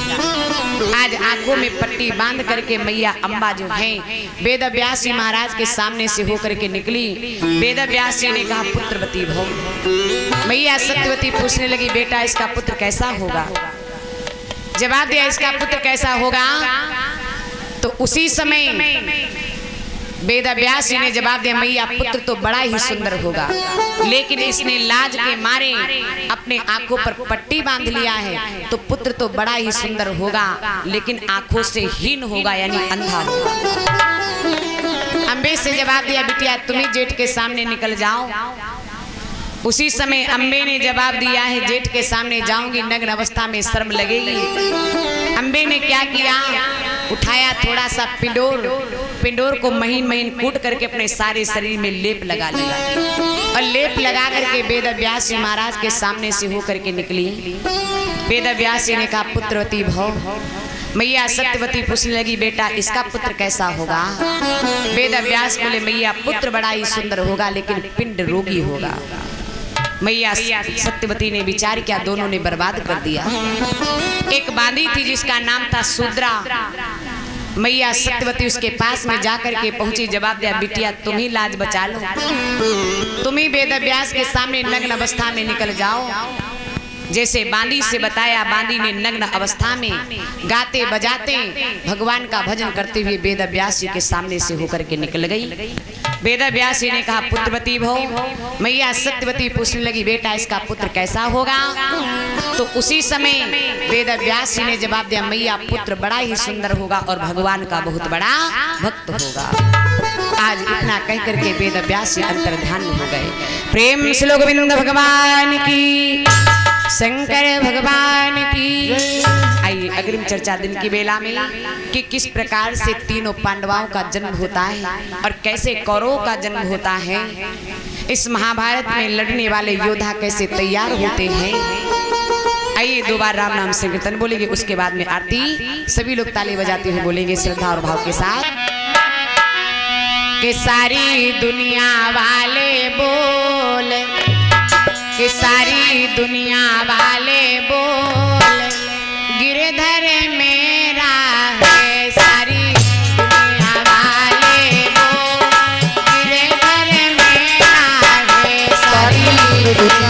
आज आंखों में पट्टी बांध करके मैया अम्बा जो हैं वेद व्यास जी महाराज के सामने से होकर के निकली। वेद व्यास जी ने कहा पुत्रवती भव। मैया सत्यवती पूछने लगी बेटा इसका पुत्र कैसा होगा? जवाब दिया इसका पुत्र कैसा होगा? तो उसी समय वेद व्यास जी ने जवाब दिया मैया पुत्र तो बड़ा ही सुंदर होगा, लेकिन इसने लाज के मारे अपने आंखों पर पट्टी बांध लिया है, तो पुत्र तो बड़ा ही सुंदर होगा लेकिन आंखों से हीन होगा, यानी अंधा होगा। अम्बे से जवाब दिया बिटिया तुम ही जेठ के सामने निकल जाओ। उसी समय अम्बे ने जवाब दिया है जेठ के सामने जाऊंगी नग्न अवस्था में शर्म लगेगी। अम्बे ने क्या किया, उठाया थोड़ा सा पिंडोर को महीन महीन कूट करके अपने सारे शरीर में लेप लगा लिया और लेप लगा करके वेद व्यास जी महाराज के सामने से होकर के निकली। वेद व्यास जी ने कहा पुत्रवती भव। मैया सत्यवती पूछने लगी बेटा इसका पुत्र कैसा होगा? वेद व्यास बोले मैया पुत्र बड़ा ही सुंदर होगा लेकिन पिंड रोगी होगा। मैया सत्यवती ने विचार किया, दोनों ने बर्बाद कर दिया। एक बांदी थी जिसका नाम था शूद्रा। मैया सत्यवती उसके पास में जाकर के पहुंची, जवाब दिया बिटिया तुम ही लाज बचा लो, तुम ही वेद व्यास के सामने नग्न अवस्था में निकल जाओ। जैसे बांदी से बताया, बांदी ने नग्न अवस्था में गाते बजाते भगवान का भजन करते हुए वेद व्यास जी के सामने से होकर के निकल गई। वेद व्यास जी ने कहा पुत्रवती भव। मैया सत्यवती पूछने लगी बेटा इसका पुत्र कैसा होगा? तो उसी समय वेद व्यास जी ने जवाब दिया मैया पुत्र बड़ा ही सुंदर होगा और भगवान का बहुत बड़ा भक्त होगा। आज इतना कह करके वेद व्यास जी अंतर ध्यान हो गए। प्रेम से लोग गोविंद भगवान की, शंकर भगवान की। आइए अग्रिम चर्चा दिन की बेला में कि किस प्रकार से तीनों पांडवों का जन्म होता है और कैसे कौरवों का जन्म होता है। इस महाभारत में लड़ने वाले योद्धा कैसे तैयार होते हैं। आइए दो बार राम नाम संकीर्तन बोलेंगे, उसके बाद में आरती सभी लोग ताली बजाते हुए बोलेंगे श्रद्धा और भाव के साथ कि सारी दुनिया वाले बोल, कि सारी दुनिया वाले बोल गिरधर मेरा है। सारी दुनिया वाले बोल गिरधर मेरा है। सारी दुनिया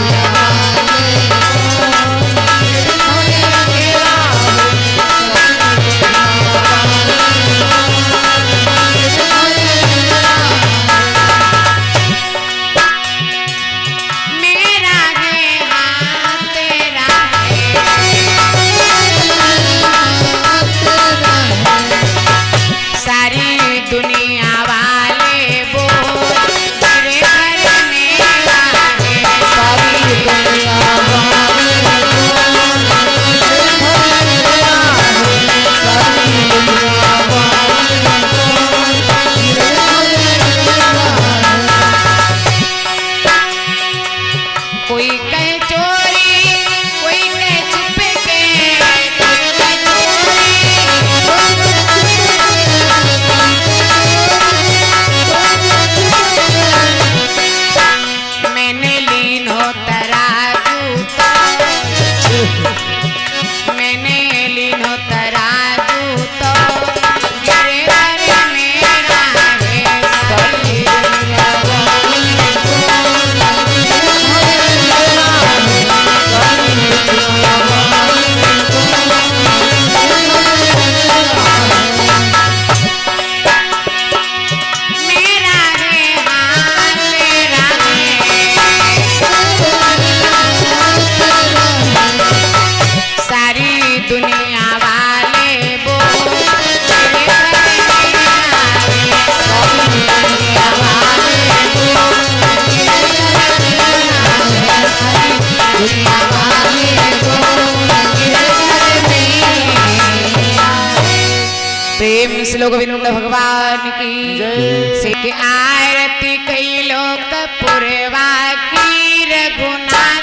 बोलो गोविंद भगवान की से के आरती कई लोग पुरवा की रघुनाथ